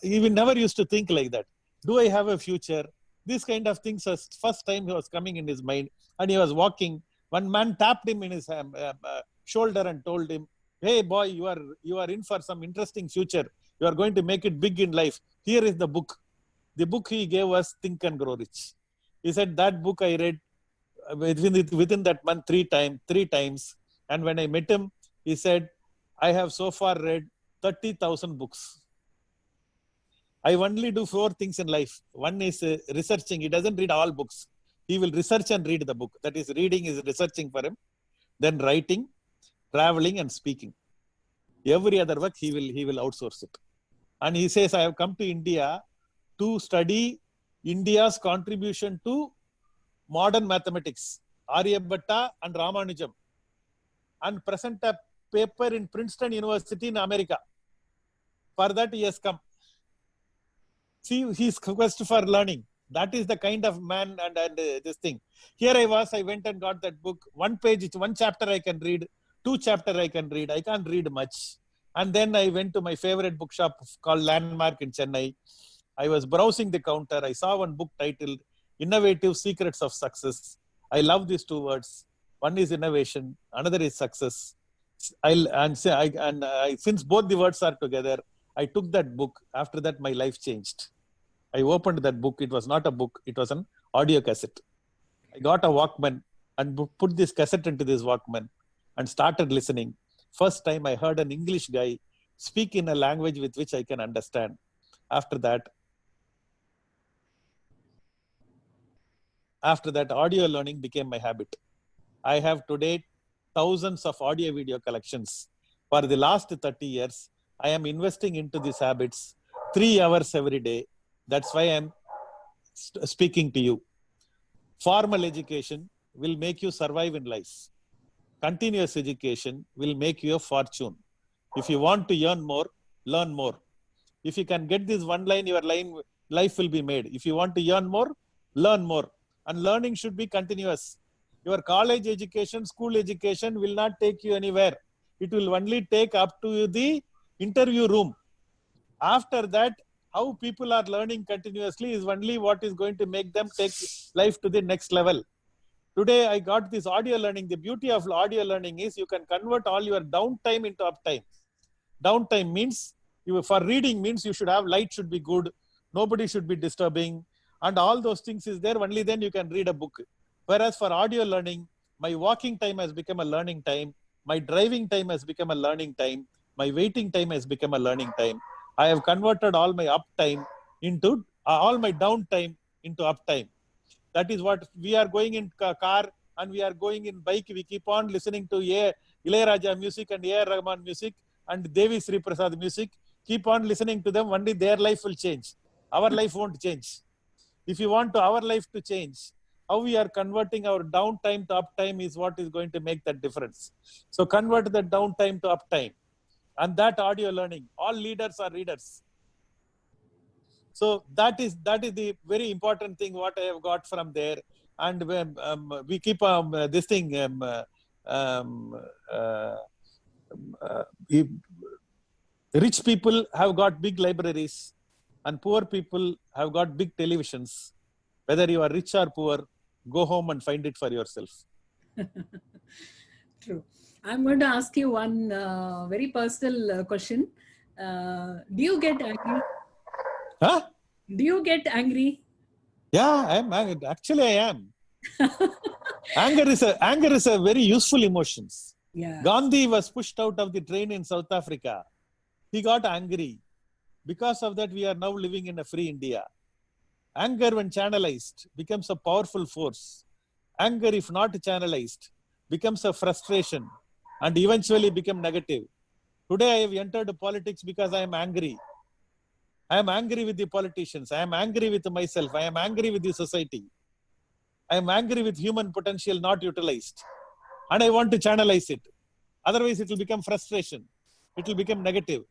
He never used to think like that. Do I have a future? This kind of things was first time he was coming in his mind. And he was walking. One man tapped him in his shoulder and told him, hey boy, you are in for some interesting future. You are going to make it big in life. Here is the book. The book he gave was Think and Grow Rich. He said, that book I read within that month three times. And when I met him, he said, I have so far read 30,000 books. I only do 4 things in life. One is researching. He doesn't read all books. He will research and read the book. That is, reading is researching for him. Then writing, traveling, and speaking. Every other work he will outsource it. And he says, I have come to India to study India's contribution to modern mathematics, Aryabhatta and Ramanujam, and present a paper in Princeton University in America. For that he has come. See his quest for learning. That is the kind of man and this thing. Here I went and got that book. 1 page, 1 chapter I can read, 2 chapter I can read. I can't read much. And then I went to my favorite bookshop called Landmark in Chennai. I was browsing the counter. I saw one book titled Innovative Secrets of Success. I love these 2 words. One is innovation, another is success. Since both the words are together, I took that book. After that, my life changed. I opened that book. It was not a book. It was an audio cassette. I got a Walkman and put this cassette into this Walkman and started listening. First time I heard an English guy speak in a language with which I can understand. After that, audio learning became my habit. I have today thousands of audio video collections. For the last 30 years, I am investing into these habits 3 hours every day. That's why I'm speaking to you. Formal education will make you survive in life. Continuous education will make you a fortune. If you want to earn more, learn more. If you can get this one line, your life will be made. If you want to earn more, learn more. And learning should be continuous. Your college education, school education will not take you anywhere. It will only take up to the interview room. After that, how people are learning continuously is only what is going to make them take life to the next level. Today, I got this audio learning. The beauty of audio learning is you can convert all your downtime into uptime. Downtime means, for reading means you should have light should be good. Nobody should be disturbing. And all those things is there. Only then you can read a book. Whereas for audio learning, my walking time has become a learning time. My driving time has become a learning time. My waiting time has become a learning time. I have converted all my uptime into, all my downtime into uptime. That is what we are going in car and we are going in bike. We keep on listening to Ilayaraja music and A.R. Rahman music and Devi Sri Prasad music. Keep on listening to them. Only their life will change. Our life won't change. If you want our life to change, how we are converting our downtime to uptime is what is going to make that difference. So convert the downtime to uptime. And that audio learning, all leaders are readers. So that is the very important thing what I have got from there. And we keep this thing, rich people have got big libraries and poor people have got big televisions. Whether you are rich or poor, go home and find it for yourself. True. I'm going to ask you one very personal question. Do you get angry? Huh? Do you get angry? Yeah, actually I am. Anger is a very useful emotion. Yeah. Gandhi was pushed out of the train in South Africa. He got angry. Because of that, we are now living in a free India. Anger, when channelized, becomes a powerful force. Anger, if not channelized, becomes a frustration and eventually become negative. Today, I have entered politics because I am angry. I am angry with the politicians. I am angry with myself. I am angry with the society. I am angry with human potential not utilized. And I want to channelize it. Otherwise, it will become frustration. It will become negative.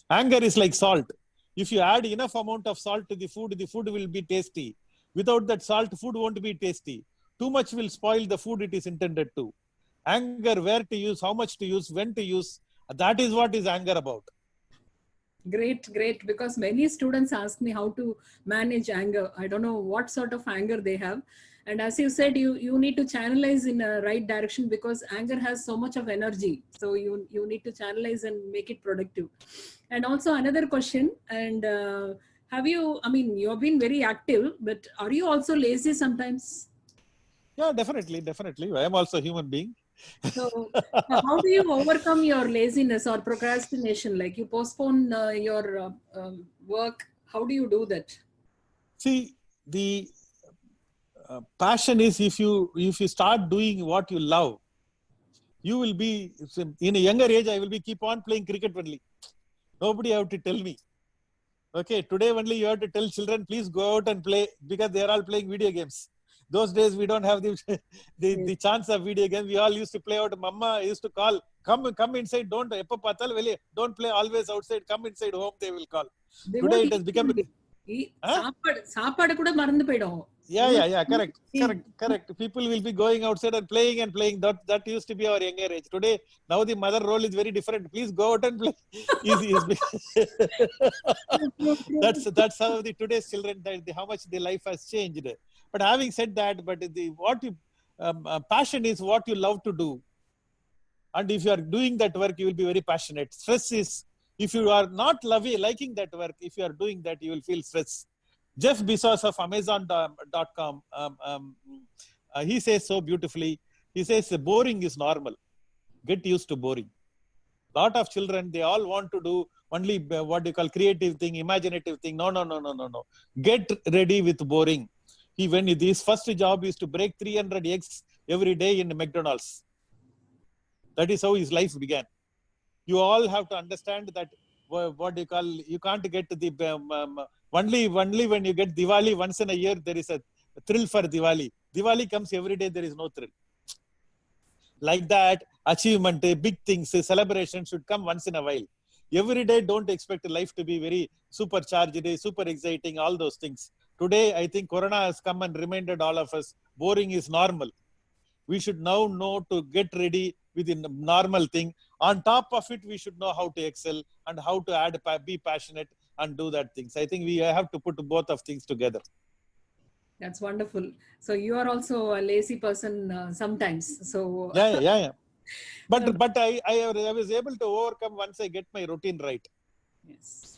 Anger is like salt. If you add enough amount of salt to the food will be tasty. Without that salt, food won't be tasty. Too much will spoil the food it is intended to. Anger, where to use, how much to use, when to use, that is what is anger about. Great, great. Because many students ask me how to manage anger. I don't know what sort of anger they have. And as you said, you need to channelize in a right direction, because anger has so much of energy. So you need to channelize and make it productive. And also another question, and I mean, you have been very active, but are you also lazy sometimes? Yeah, definitely, definitely. I am also a human being. So how do you overcome your laziness or procrastination? Like you postpone your work. How do you do that? See, the passion is, if you start doing what you love, you will be, in a younger age, I will be keep on playing cricket only. Nobody have to tell me. Okay, today only you have to tell children, please go out and play, because they are all playing video games. Those days we don't have the chance of video games. We all used to play out. Mama used to call, come inside. Don't play always outside. Come inside home. They will call. They Today won't it has eat become. food. Huh? சாப்பாடு கூட மறந்து போயிடும். Yeah. Correct. People will be going outside and playing. That used to be our younger age. Today, now the mother role is very different. Please go out and play. Easy. That's how the today's children, how much the life has changed. But having said that, passion is what you love to do. And if you are doing that work, you will be very passionate. Stress is, if you are not liking that work, if you are doing that, you will feel stress. Jeff Bezos of Amazon.com, he says so beautifully. He says boring is normal. Get used to boring. Lot of children, they all want to do only what you call creative thing, imaginative thing. No. Get ready with boring. When his first job is to break 300 eggs every day in McDonald's. That is how his life began. You all have to understand that what you call, you can't get the only when you get Diwali once in a year, there is a thrill for Diwali. Diwali comes every day, there is no thrill. Like that, achievement, big things, celebration should come once in a while. Every day, don't expect life to be very supercharged, super exciting, all those things. Today, I think Corona has come and reminded all of us, boring is normal. We should now know to get ready with a normal thing. On top of it, we should know how to excel and how to be passionate and do that things. I think we have to put both of things together. That's wonderful. So you are also a lazy person sometimes. So yeah. But I was able to overcome once I get my routine right. Yes.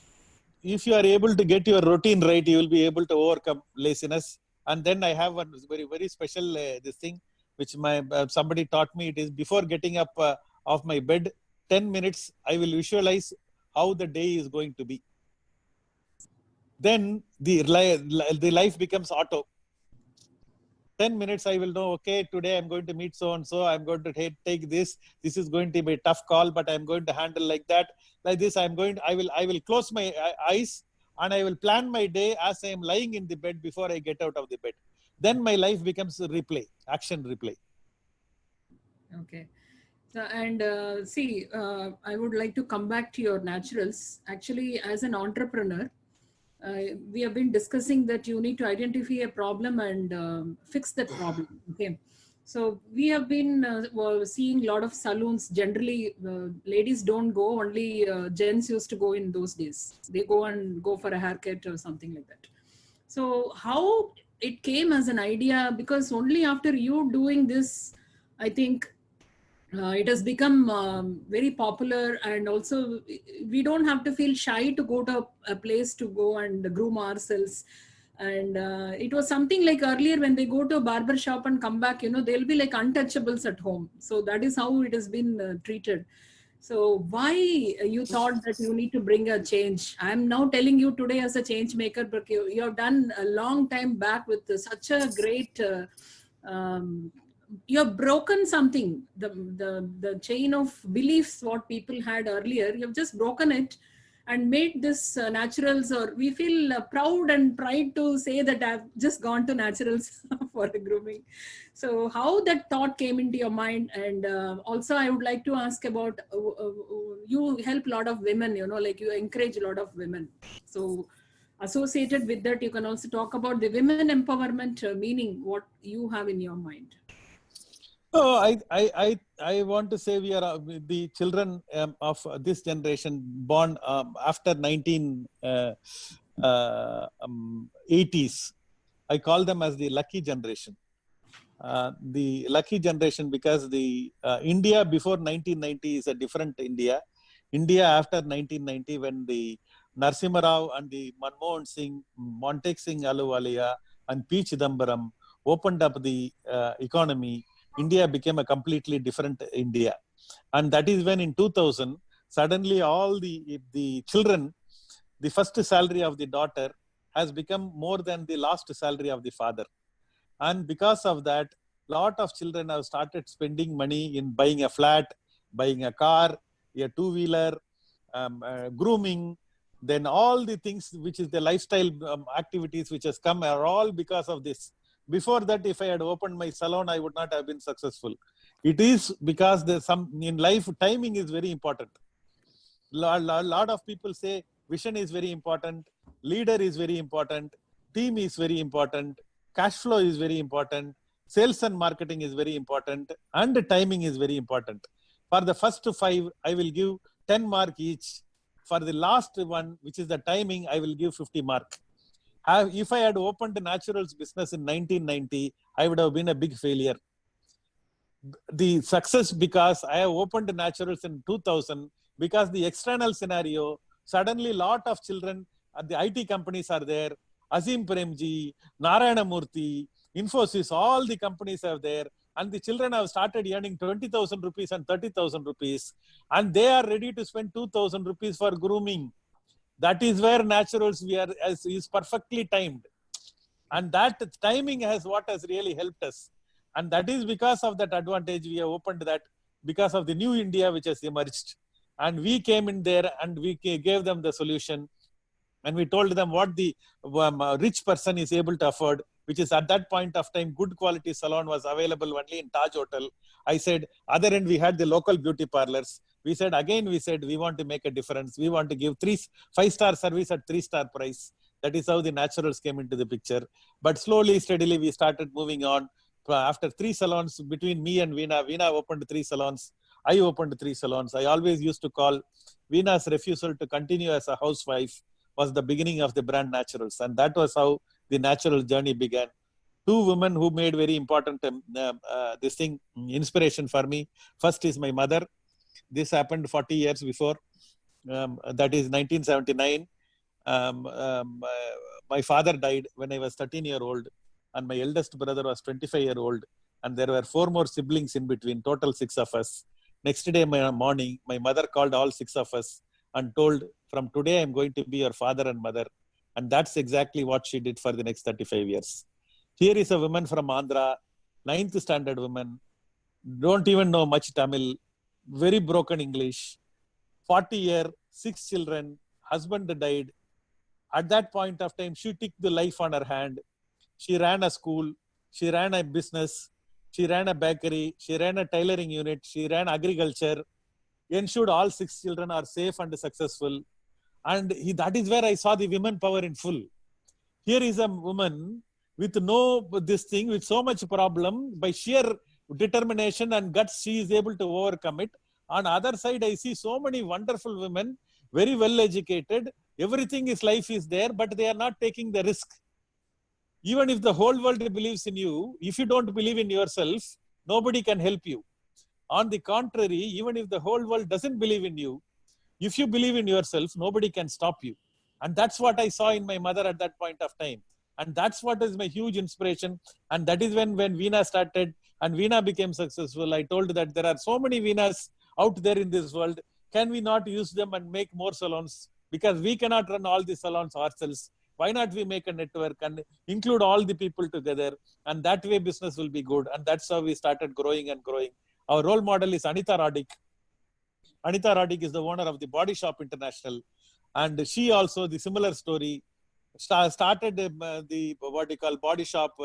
If you are able to get your routine right, you will be able to overcome laziness. And then I have one very, very special this thing, which somebody taught me. It is, before getting up off my bed, 10 minutes, I will visualize how the day is going to be. Then the life becomes auto. 10 minutes, I will know, okay, today I'm going to meet so-and-so. I'm going to take this. This is going to be a tough call, but I'm going to handle like that. Like this, I will close my eyes and I will plan my day as I am lying in the bed before I get out of the bed. Then my life becomes a replay, action replay. Okay. And I would like to come back to your naturals. Actually, as an entrepreneur, we have been discussing that you need to identify a problem and fix that problem. Okay. So we have been seeing a lot of salons. Generally, ladies don't go, only gents used to go in those days. They go for a haircut or something like that. So how it came as an idea, because only after you doing this, I think it has become very popular, and also we don't have to feel shy to go to a place to go and groom ourselves. And it was something like earlier when they go to a barber shop and come back, they'll be like untouchables at home. So that is how it has been treated. So why you thought that you need to bring a change? I'm now telling you today as a change maker, but you have done a long time back with such a great you have broken something, the chain of beliefs what people had earlier. You have just broken it and made this naturals, or we feel proud and pride to say that I've just gone to naturals for a grooming. So how that thought came into your mind? And also I would like to ask about you help a lot of women, like you encourage a lot of women. So associated with that, you can also talk about the women empowerment meaning, what you have in your mind. Oh, I want to say we are the children of this generation born after 1980s. I call them as the lucky generation. The lucky generation because the India before 1990 is a different India. India after 1990, when the Narasimha Rao and the Manmohan Singh, Montek Singh Ahluwalia and P. Chidambaram opened up the economy, India became a completely different India. And that is when in 2000, suddenly all the children, the first salary of the daughter has become more than the last salary of the father. And because of that, lot of children have started spending money in buying a flat, buying a car, a two-wheeler, grooming, then all the things which is the lifestyle activities which has come are all because of this. Before that, if I had opened my salon, I would not have been successful. It is because there's some in life, timing is very important. Lot of people say vision is very important, leader is very important, team is very important, cash flow is very important, sales and marketing is very important, and timing is very important. For the first 5, I will give 10 mark each. For the last one, which is the timing, I will give 50 mark. If I had opened the naturals business in 1990, I would have been a big failure. The success because I have opened naturals in 2000 because the external scenario, suddenly lot of children at the IT companies are there. Azim Premji, Narayana Murthy, Infosys, all the companies are there. And the children have started earning 20,000 rupees and 30,000 rupees. And they are ready to spend 2,000 rupees for grooming. That is where naturals is perfectly timed. And that timing has what has really helped us. And that is because of that advantage we have opened that because of the new India which has emerged. And we came in there and we gave them the solution. And we told them what the rich person is able to afford, which is at that point of time, good quality salon was available only in Taj Hotel. I said, other end, we had the local beauty parlors. We said, we want to make a difference. We want to give 5-star service at 3-star price. That is how the naturals came into the picture. But slowly, steadily, we started moving on. After 3 salons, between me and Veena opened 3 salons. I opened 3 salons. I always used to call Veena's refusal to continue as a housewife was the beginning of the brand Naturals. And that was how the natural journey began. 2 women who made very important inspiration for me. First is my mother. This happened 40 years before. That is 1979. My father died when I was 13-year-old. And my eldest brother was 25-year-old. And there were 4 more siblings in between, total 6 of us. Next day morning, my mother called all 6 of us and told, from today, I'm going to be your father and mother. And that's exactly what she did for the next 35 years. Here is a woman from Andhra, 9th standard woman, don't even know much Tamil, very broken English, 40 year, 6 children, husband died. At that point of time, she took the life on her hand. She ran a school, she ran a business, she ran a bakery, she ran a tailoring unit, she ran agriculture, ensured all 6 children are safe and successful. And that is where I saw the women power in full. Here is a woman with with so much problem, by sheer determination and guts, she is able to overcome it. On the other side, I see so many wonderful women, very well educated, everything is life is there, but they are not taking the risk. Even if the whole world believes in you, if you don't believe in yourself, nobody can help you. On the contrary, even if the whole world doesn't believe in you, if you believe in yourself, nobody can stop you. And that's what I saw in my mother at that point of time. And that's what is my huge inspiration. And that is when Veena started and Veena became successful. I told that there are so many Veenas out there in this world. Can we not use them and make more salons? Because we cannot run all the salons ourselves. Why not we make a network and include all the people together? And that way business will be good. And that's how we started growing and growing. Our role model is Anita Roddick. Anita Roddick is the owner of the Body Shop International. And she also, the similar story, started the what you call Body Shop.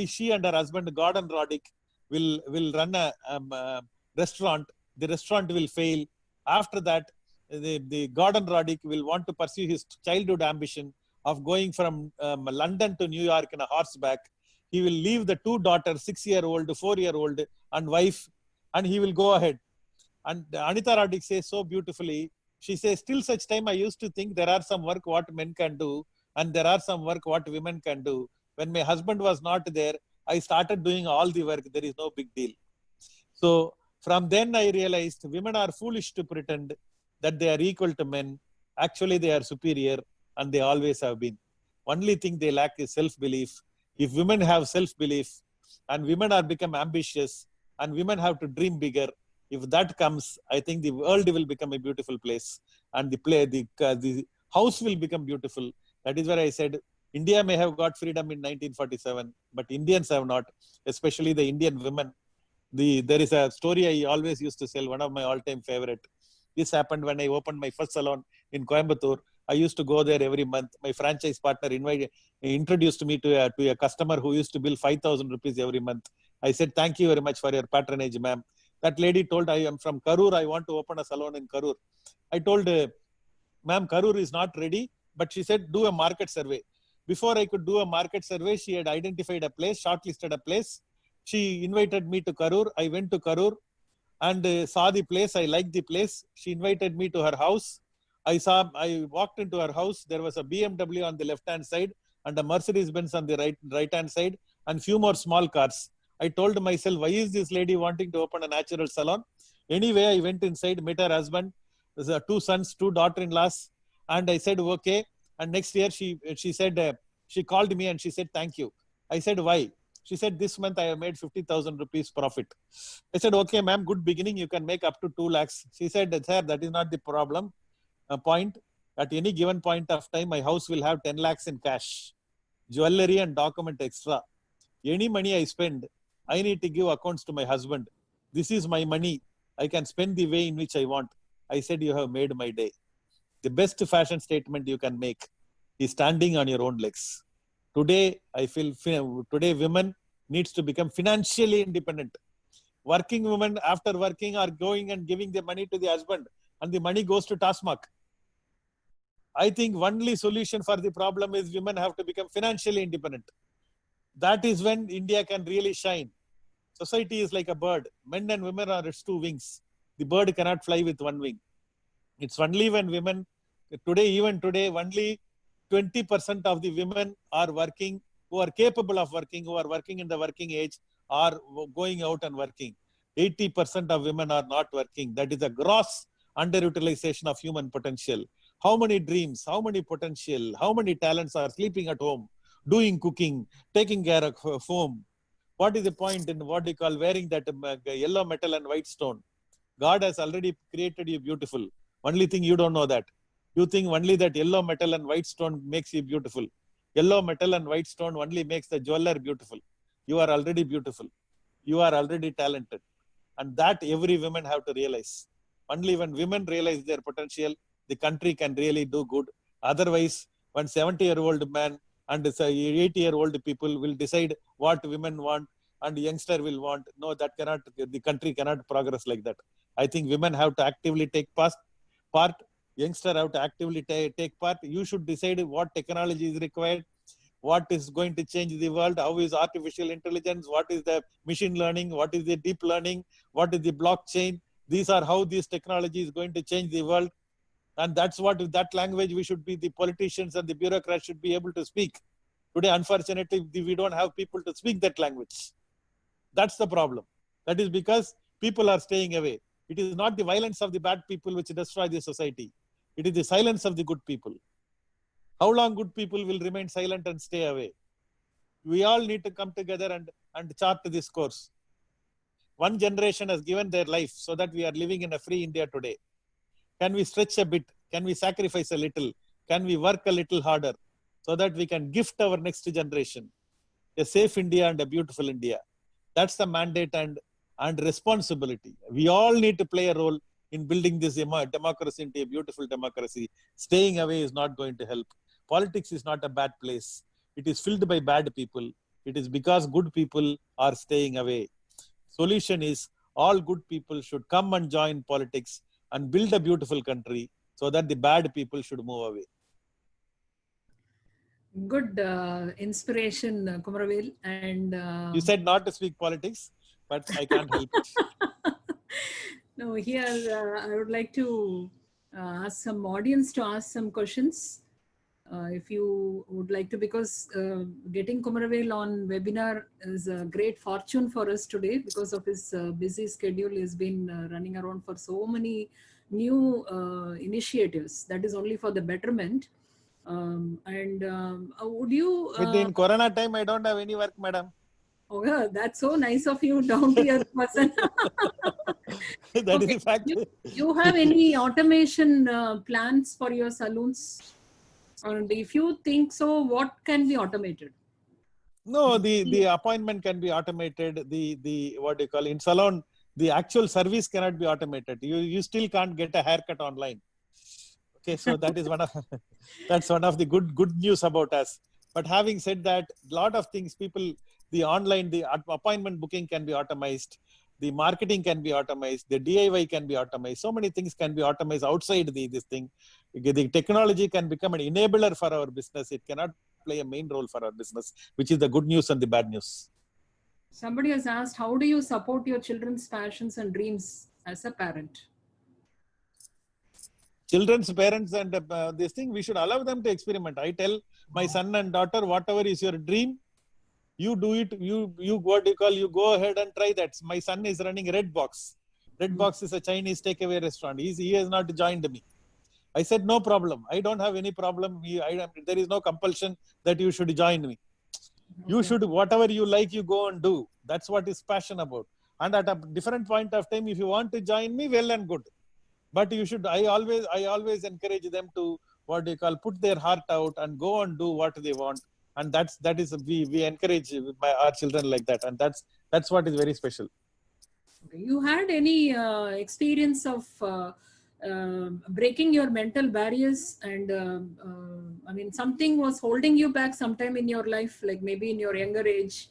She and her husband, Gordon Roddick, will run a restaurant. The restaurant will fail. After that, the Gordon Roddick will want to pursue his childhood ambition of going from London to New York in a horseback. He will leave the two daughters, 6-year-old, 4-year-old, and wife, and he will go ahead. And Anita Roddick says so beautifully, she says, till such time I used to think there are some work what men can do, and there are some work what women can do. When my husband was not there, I started doing all the work. There is no big deal. So from then I realized women are foolish to pretend that they are equal to men. Actually, they are superior, and they always have been. Only thing they lack is self-belief. If women have self-belief, and women are become ambitious, and women have to dream bigger, if that comes, I think the world will become a beautiful place, and the house will become beautiful. That is where I said India may have got freedom in 1947, but Indians have not, especially the Indian women. There is a story I always used to tell, one of my all-time favorite. This happened when I opened my first salon in Coimbatore. I used to go there every month. My franchise partner introduced me to a customer who used to bill 5,000 rupees every month. I said, thank you very much for your patronage, ma'am. That lady told, I am from Karur. I want to open a salon in Karur. I told, ma'am, Karur is not ready. But she said, do a market survey. Before I could do a market survey, she had identified a place, shortlisted a place. She invited me to Karur. I went to Karur and saw the place. I liked the place. She invited me to her house. I walked into her house. There was a BMW on the left-hand side and a Mercedes-Benz on the right-hand side and few more small cars. I told myself, why is this lady wanting to open a natural salon? Anyway, I went inside, met her husband, two sons, two daughter-in-laws, and I said, okay. And next year, she said, she called me and she said, thank you. I said, why? She said, this month I have made 50,000 rupees profit. I said, okay, ma'am, good beginning. You can make up to 2 lakhs. She said, sir, that is not the problem. Point. At any given point of time, my house will have 10 lakhs in cash, jewelry and document extra. Any money I spend, I need to give accounts to my husband. This is my money. I can spend the way in which I want. I said, you have made my day. The best fashion statement you can make is standing on your own legs. Today, I feel today women needs to become financially independent. Working women after working are going and giving the money to the husband and the money goes to Tasmak. I think only solution for the problem is women have to become financially independent. That is when India can really shine. Society is like a bird. Men and women are its two wings. The bird cannot fly with one wing. It's only when women, even today, only 20% of the women are working, who are capable of working, who are working in the working age, are going out and working. 80% of women are not working. That is a gross underutilization of human potential. How many dreams, how many potential, how many talents are sleeping at home, doing cooking, taking care of home? What is the point in what they call wearing that yellow metal and white stone? God has already created you beautiful. Only thing you don't know that. You think only that yellow metal and white stone makes you beautiful. Yellow metal and white stone only makes the jeweler beautiful. You are already beautiful. You are already talented. And that every woman have to realize. Only when women realize their potential, the country can really do good. Otherwise, when 70-year-old man and 80-year-old people will decide what women want and youngster will want, no, that cannot, the country cannot progress like that. I think women have to actively take part. Youngster have to actively take part. You should decide what technology is required, what is going to change the world, how is artificial intelligence, what is the machine learning, what is the deep learning, what is the blockchain. These are how this technology is going to change the world. And that's what, that language we should be, the politicians and the bureaucrats should be able to speak. Today, unfortunately, we don't have people to speak that language. That's the problem. That is because people are staying away. It is not the violence of the bad people which destroy the society. It is the silence of the good people. How long good people will remain silent and stay away? We all need to come together and chart this course. One generation has given their life so that we are living in a free India today. Can we stretch a bit? Can we sacrifice a little? Can we work a little harder so that we can gift our next generation a safe India and a beautiful India? That's the mandate and responsibility. We all need to play a role in building this democracy into a beautiful democracy. Staying away is not going to help. Politics is not a bad place. It is filled by bad people. It is because good people are staying away. Solution is all good people should come and join politics and build a beautiful country so that the bad people should move away. Good inspiration, Kumaravel. And You said not to speak politics, but I can't help it. no, here I would like to ask some audience to ask some questions. If you would like to, because getting Kumaravel on webinar is a great fortune for us today because of his busy schedule. He's been running around for so many new initiatives that is only for the betterment. Would you? In Corona time, I don't have any work, madam. Oh, yeah, that's so nice of you, down to earth person. That is Okay. the fact. You have any automation plans for your salons? And if you think so, what can be automated? No, the appointment can be automated. The what do you call, in salon, the actual service cannot be automated. You still can't get a haircut online. Okay, so that is one of that's one of the good news about us. But having said that, a lot of things, people, the online, the appointment booking can be automized, the marketing can be automized, the DIY can be automized. So many things can be automized outside this thing. The technology can become an enabler for our business. It cannot play a main role for our business, which is the good news and the bad news. Somebody has asked, how do you support your children's passions and dreams as a parent? Children's parents and this thing, we should allow them to experiment. I tell my son and daughter, whatever is your dream, you do it. You what do you call, you go ahead and try that. My son is running Red Box. Red Box is a Chinese takeaway restaurant. He has not joined me. I said, no problem, I don't have any problem. There is no compulsion that you should join me. You should, whatever you like, you go and do. That's what is passion about. And at a different point of time, if you want to join me, well and good. But you should, I always encourage them to, what do you call, put their heart out and go and do what they want. And that is we encourage our children like that. And that's what is very special. Okay. You had any experience of breaking your mental barriers, and I mean, something was holding you back sometime in your life, like maybe in your younger age,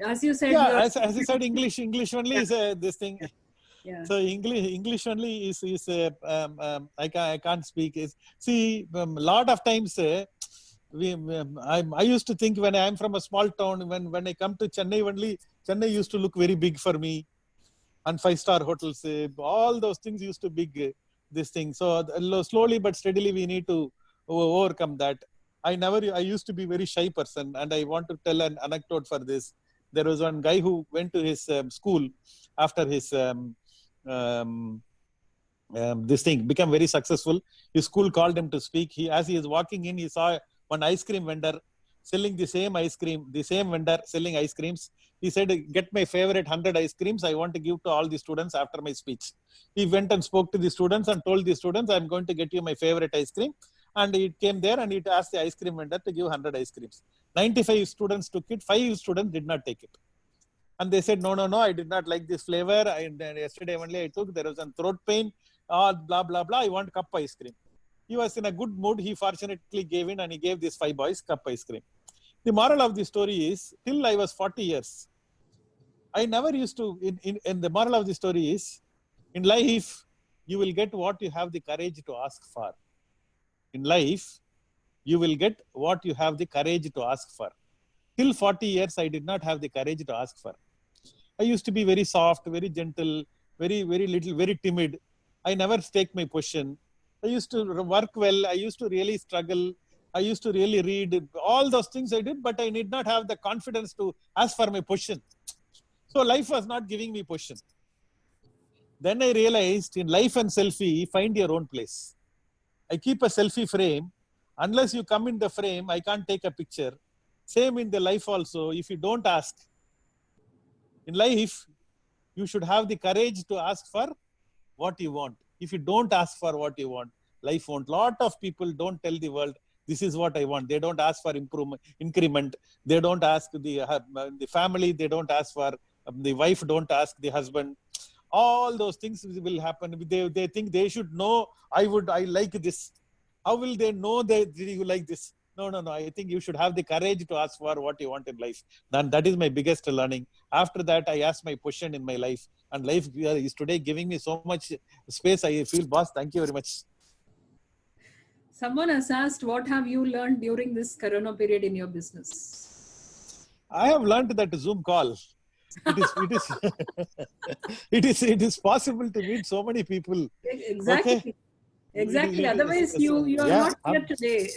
as you said. Yeah, as I said, English only is this thing. Yeah. So English only is I can't speak. Is see, lot of times I used to think, when I am from a small town, when I come to Chennai only, Chennai used to look very big for me, and 5-star hotels, all those things used to big this thing. So slowly but steadily we need to overcome that. I used to be very shy person, and I want to tell an anecdote for this. There was one guy who went to his school after his this thing became very successful. His school called him to speak. As he is walking in, he saw one ice cream vendor selling the same ice cream, the same vendor selling ice creams. He said, get my favorite 100 ice creams. I want to give to all the students after my speech. He went and spoke to the students and told the students, I'm going to get you my favorite ice cream. And it came there and it asked the ice cream vendor to give 100 ice creams. 95 students took it. 5 students did not take it. And they said, no, I did not like this flavor. Yesterday only I took, there was a throat pain, blah, blah, blah. I want cup ice cream. He was in a good mood. He fortunately gave in, and he gave these 5 boys cup ice cream. The moral of the story is, till I was 40 years, I never used to, in the moral of the story is, in life, you will get what you have the courage to ask for. In life, you will get what you have the courage to ask for. Till 40 years, I did not have the courage to ask for. I used to be very soft, very gentle, very, very little, very timid. I never stake my position. I used to work well. I used to really struggle. I used to really read. All those things I did, but I did not have the confidence to ask for my position. So life was not giving me position. Then I realized, in life and selfie, find your own place. I keep a selfie frame. Unless you come in the frame, I can't take a picture. Same in the life also. If you don't ask, in life, you should have the courage to ask for what you want. If you don't ask for what you want, life won't. Lot of people don't tell the world, this is what I want. They don't ask for improvement, increment. They don't ask the family. They don't ask for the wife. Don't ask the husband. All those things will happen. They think they should know. I like this. How will they know that you like this? No. I think you should have the courage to ask for what you want in life. Then that is my biggest learning. After that, I asked my position in my life, and life is today giving me so much space. I feel, boss, thank you very much. Someone has asked, what have you learned during this Corona period in your business? I have learned that Zoom call. It is it is possible to meet so many people. Okay. Exactly. Exactly. Otherwise, So, you are yeah, not here today.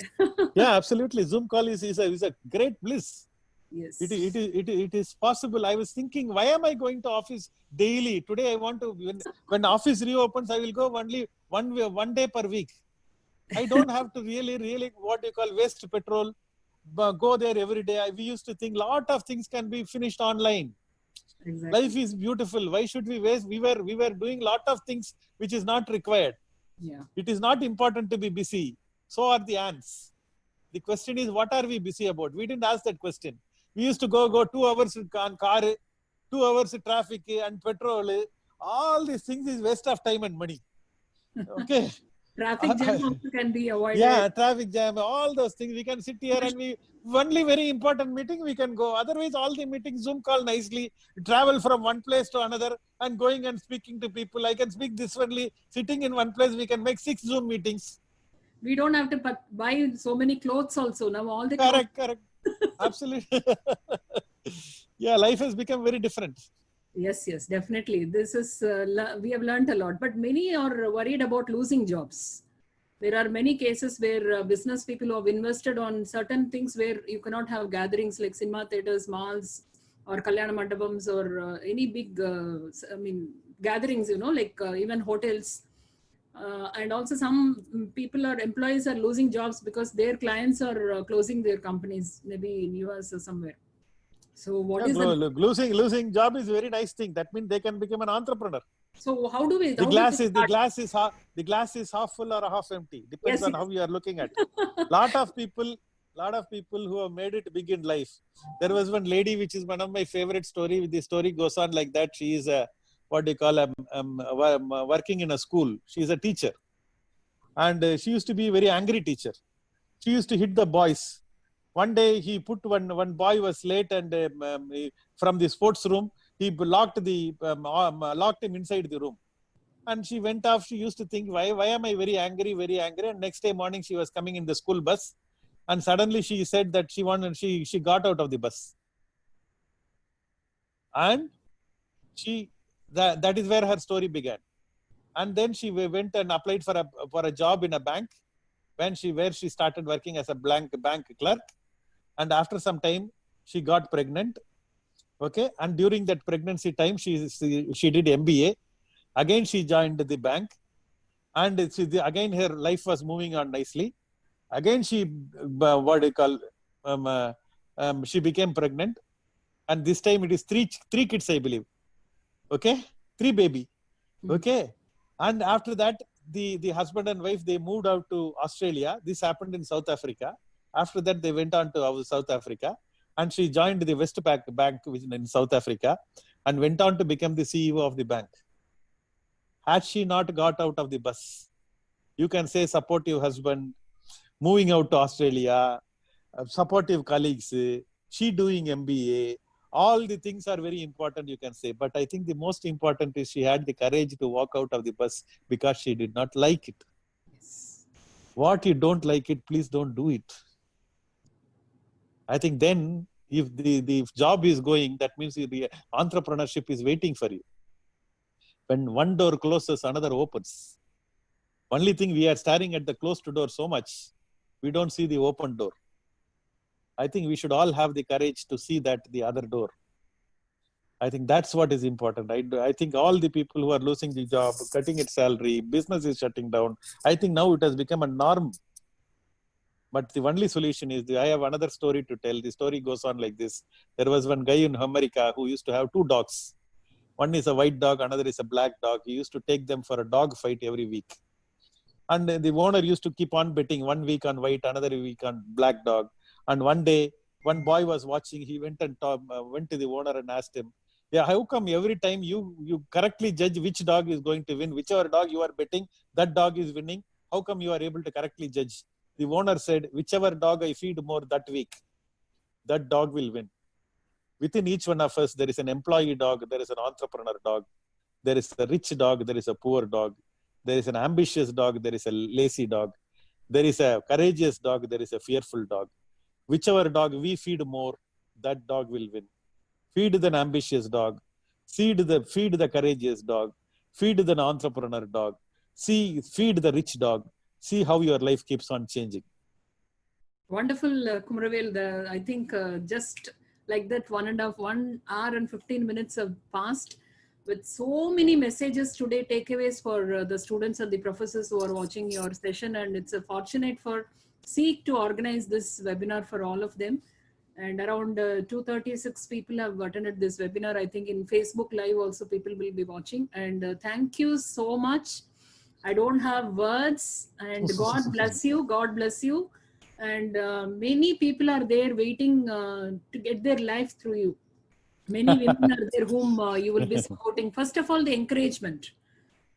yeah, absolutely. Zoom call is a great bliss. Yes. It is possible. I was thinking, why am I going to office daily? Today I want to, when office reopens, I will go only one day per week. I don't have to really, what you call, waste petrol, go there every day. We used to think lot of things can be finished online. Exactly. Life is beautiful. Why should we waste? We were doing lot of things which is not required. Yeah. It is not important to be busy. So are the ants. The question is, what are we busy about? We didn't ask that question. We used to go 2 hours on car, 2 hours traffic and petrol. All these things is waste of time and money. Okay. Traffic jam also can be avoided. Yeah, traffic jam, all those things. We can sit here and we only very important meeting we can go. Otherwise, all the meetings Zoom call nicely. Travel from one place to another and going and speaking to people. I can speak this only sitting in one place. We can make 6 Zoom meetings. We don't have to buy so many clothes also. Now all the Correct. Absolutely. Yeah, life has become very different. Yes, definitely. This is, we have learned a lot, but many are worried about losing jobs. There are many cases where business people who have invested on certain things where you cannot have gatherings like cinema theaters, malls, or Kalyana Mandapams, or any big, gatherings, like even hotels. And also some people or employees are losing jobs because their clients are closing their companies, maybe in US or somewhere. So what is the... Losing job is a very nice thing. That means they can become an entrepreneur. So how do we... The glass is half full or half empty. Depends on how you are looking at it. lot of people who have made it big in life. There was one lady which is one of my favorite story. The story goes on like that. She is working in a school. She is a teacher, and she used to be a very angry teacher. She used to hit the boys. One day he put one boy was late, and from the sports room he locked him inside the room. And she went off. She used to think, why am I very angry? And next day morning she was coming in the school bus, and suddenly she said that she got out of the bus, and that is where her story began. And then she went and applied for a job in a bank, where she started working as a bank clerk. And after some time she got pregnant. Okay, and during that pregnancy time she did MBA. Again she joined the bank, and again her life was moving on nicely. Again she she became pregnant, and this time it is three kids, I believe. Okay, 3 baby. Okay, and after that the husband and wife, they moved out to Australia. This happened in South Africa. After that they went on to South Africa, and she joined the Westpac Bank in South Africa, and went on to become the CEO of the bank. Had she not got out of the bus, you can say supportive husband, moving out to Australia, supportive colleagues, she doing MBA, all the things are very important, you can say. But I think the most important is she had the courage to walk out of the bus because she did not like it. Yes. What you don't like it, please don't do it. I think then if the job is going, that means the entrepreneurship is waiting for you. When one door closes, another opens. Only thing, we are staring at the closed door so much, we don't see the open door. I think we should all have the courage to see that the other door. I think that's what is important. I think all the people who are losing the job, cutting its salary, business is shutting down. I think now it has become a norm. But the only solution is, I have another story to tell. The story goes on like this. There was one guy in America who used to have 2 dogs. One is a white dog, another is a black dog. He used to take them for a dog fight every week. And the owner used to keep on betting, 1 week on white, another week on black dog. And one day, one boy was watching. He went to the owner and asked him, "Yeah, how come every time you correctly judge which dog is going to win? Whichever dog you are betting, that dog is winning. How come you are able to correctly judge?" The owner said, "Whichever dog I feed more that week, that dog will win." Within each one of us, there is an employee dog, there is an entrepreneur dog, there is a rich dog, there is a poor dog, there is an ambitious dog, there is a lazy dog. There is a courageous dog, there is a fearful dog. Whichever dog we feed more, that dog will win. Feed the ambitious dog, feed the courageous dog, feed the entrepreneur dog, feed the rich dog. See how your life keeps on changing. Wonderful, Kumaravel. I think just like that, 1 hour and 15 minutes have passed with so many messages today, takeaways for the students and the professors who are watching your session. And it's a fortunate for SEEK to organize this webinar for all of them. And around 236 people have attended this webinar. I think in Facebook Live also people will be watching. And thank you so much. I don't have words, and God bless you. God bless you. And many people are there waiting to get their life through you. Many women are there whom you will be supporting. First of all, the encouragement.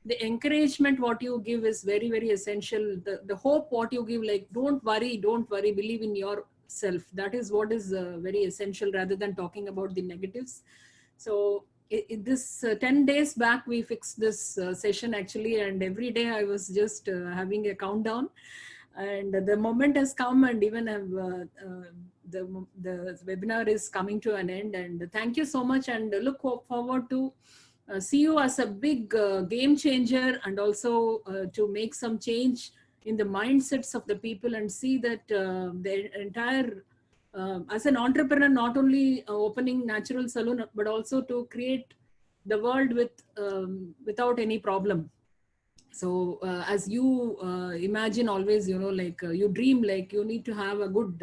The encouragement what you give is very, very essential. The hope what you give, like, don't worry, believe in yourself. That is what is very essential rather than talking about the negatives. So this 10 days back, we fixed this session actually, and every day I was just having a countdown. And the moment has come, and even the webinar is coming to an end. And thank you so much, and look forward to see you as a big game changer, and also to make some change in the mindsets of the people, and see that the entire, as an entrepreneur, not only opening natural salon, but also to create the world with without any problem. So as you imagine always, like you dream, like you need to have a good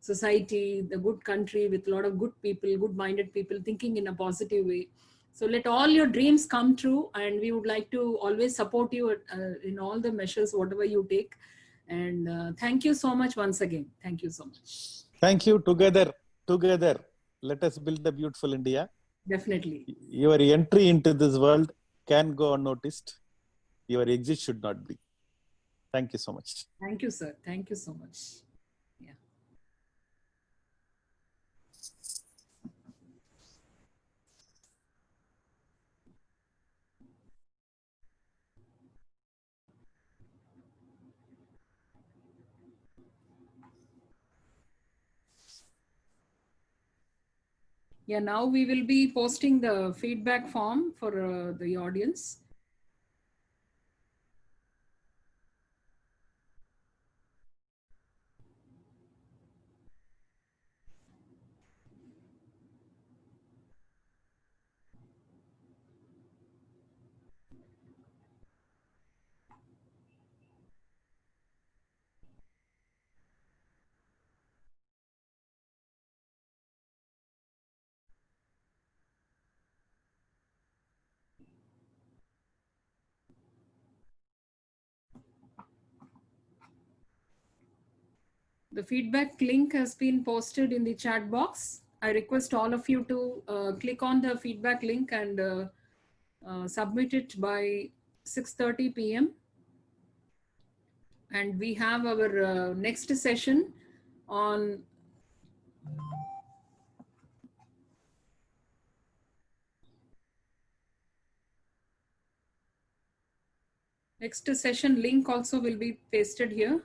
society, the good country with a lot of good people, good minded people thinking in a positive way. So let all your dreams come true, and we would like to always support you in all the measures, whatever you take. And thank you so much once again. Thank you so much. Thank you. Together, let us build a beautiful India. Definitely. Your entry into this world can go unnoticed. Your exit should not be. Thank you so much. Thank you, sir. Thank you so much. Yeah. Yeah, now we will be posting the feedback form for the audience. The feedback link has been posted in the chat box. I request all of you to click on the feedback link and submit it by 6:30 p.m. And we have our next session on next session link also will be pasted here.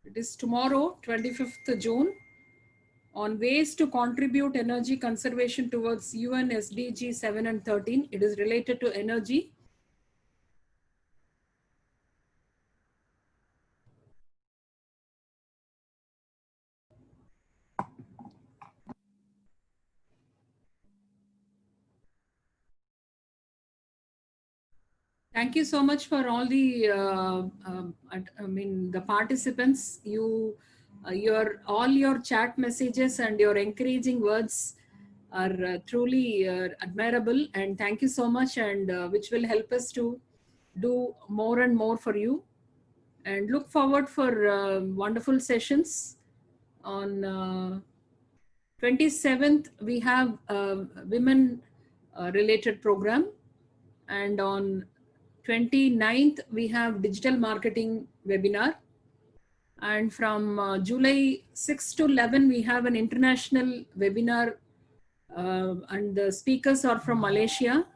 It is tomorrow, 25th June, on ways to contribute energy conservation towards UN SDG 7 and 13. It is related to energy. Thank you so much for all the, the participants. All your chat messages and your encouraging words are truly admirable. And thank you so much, and which will help us to do more and more for you. And look forward for wonderful sessions. On 27th, we have a women related program. And on 29th, we have digital marketing webinar. And from July 6 to 11, we have an international webinar, and the speakers are from Malaysia.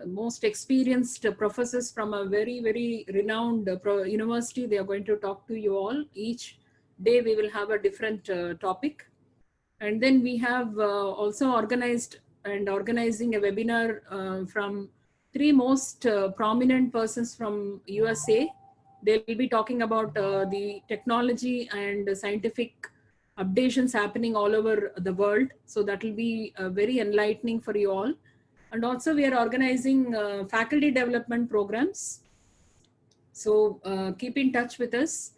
Most experienced professors from a very, very renowned university. They are going to talk to you all. Each day we will have a different topic. And then we have also organizing a webinar from three most prominent persons from USA. They'll be talking about the technology and scientific updations happening all over the world. So that will be very enlightening for you all. And also we are organizing faculty development programs. So keep in touch with us,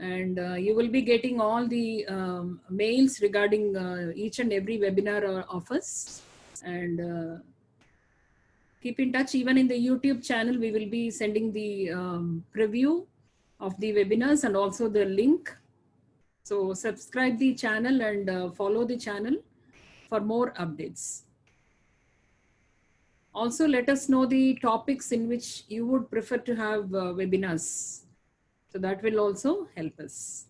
and you will be getting all the mails regarding each and every webinar of us. And keep in touch. Even in the YouTube channel, we will be sending the preview of the webinars and also the link. So subscribe the channel and follow the channel for more updates. Also, let us know the topics in which you would prefer to have webinars. So that will also help us.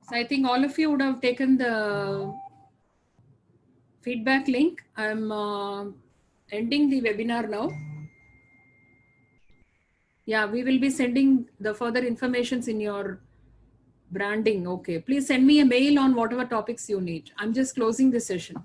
So I think all of you would have taken the feedback link. I'm ending the webinar now. Yeah, we will be sending the further informations in your branding. Okay, please send me a mail on whatever topics you need. I'm just closing the session.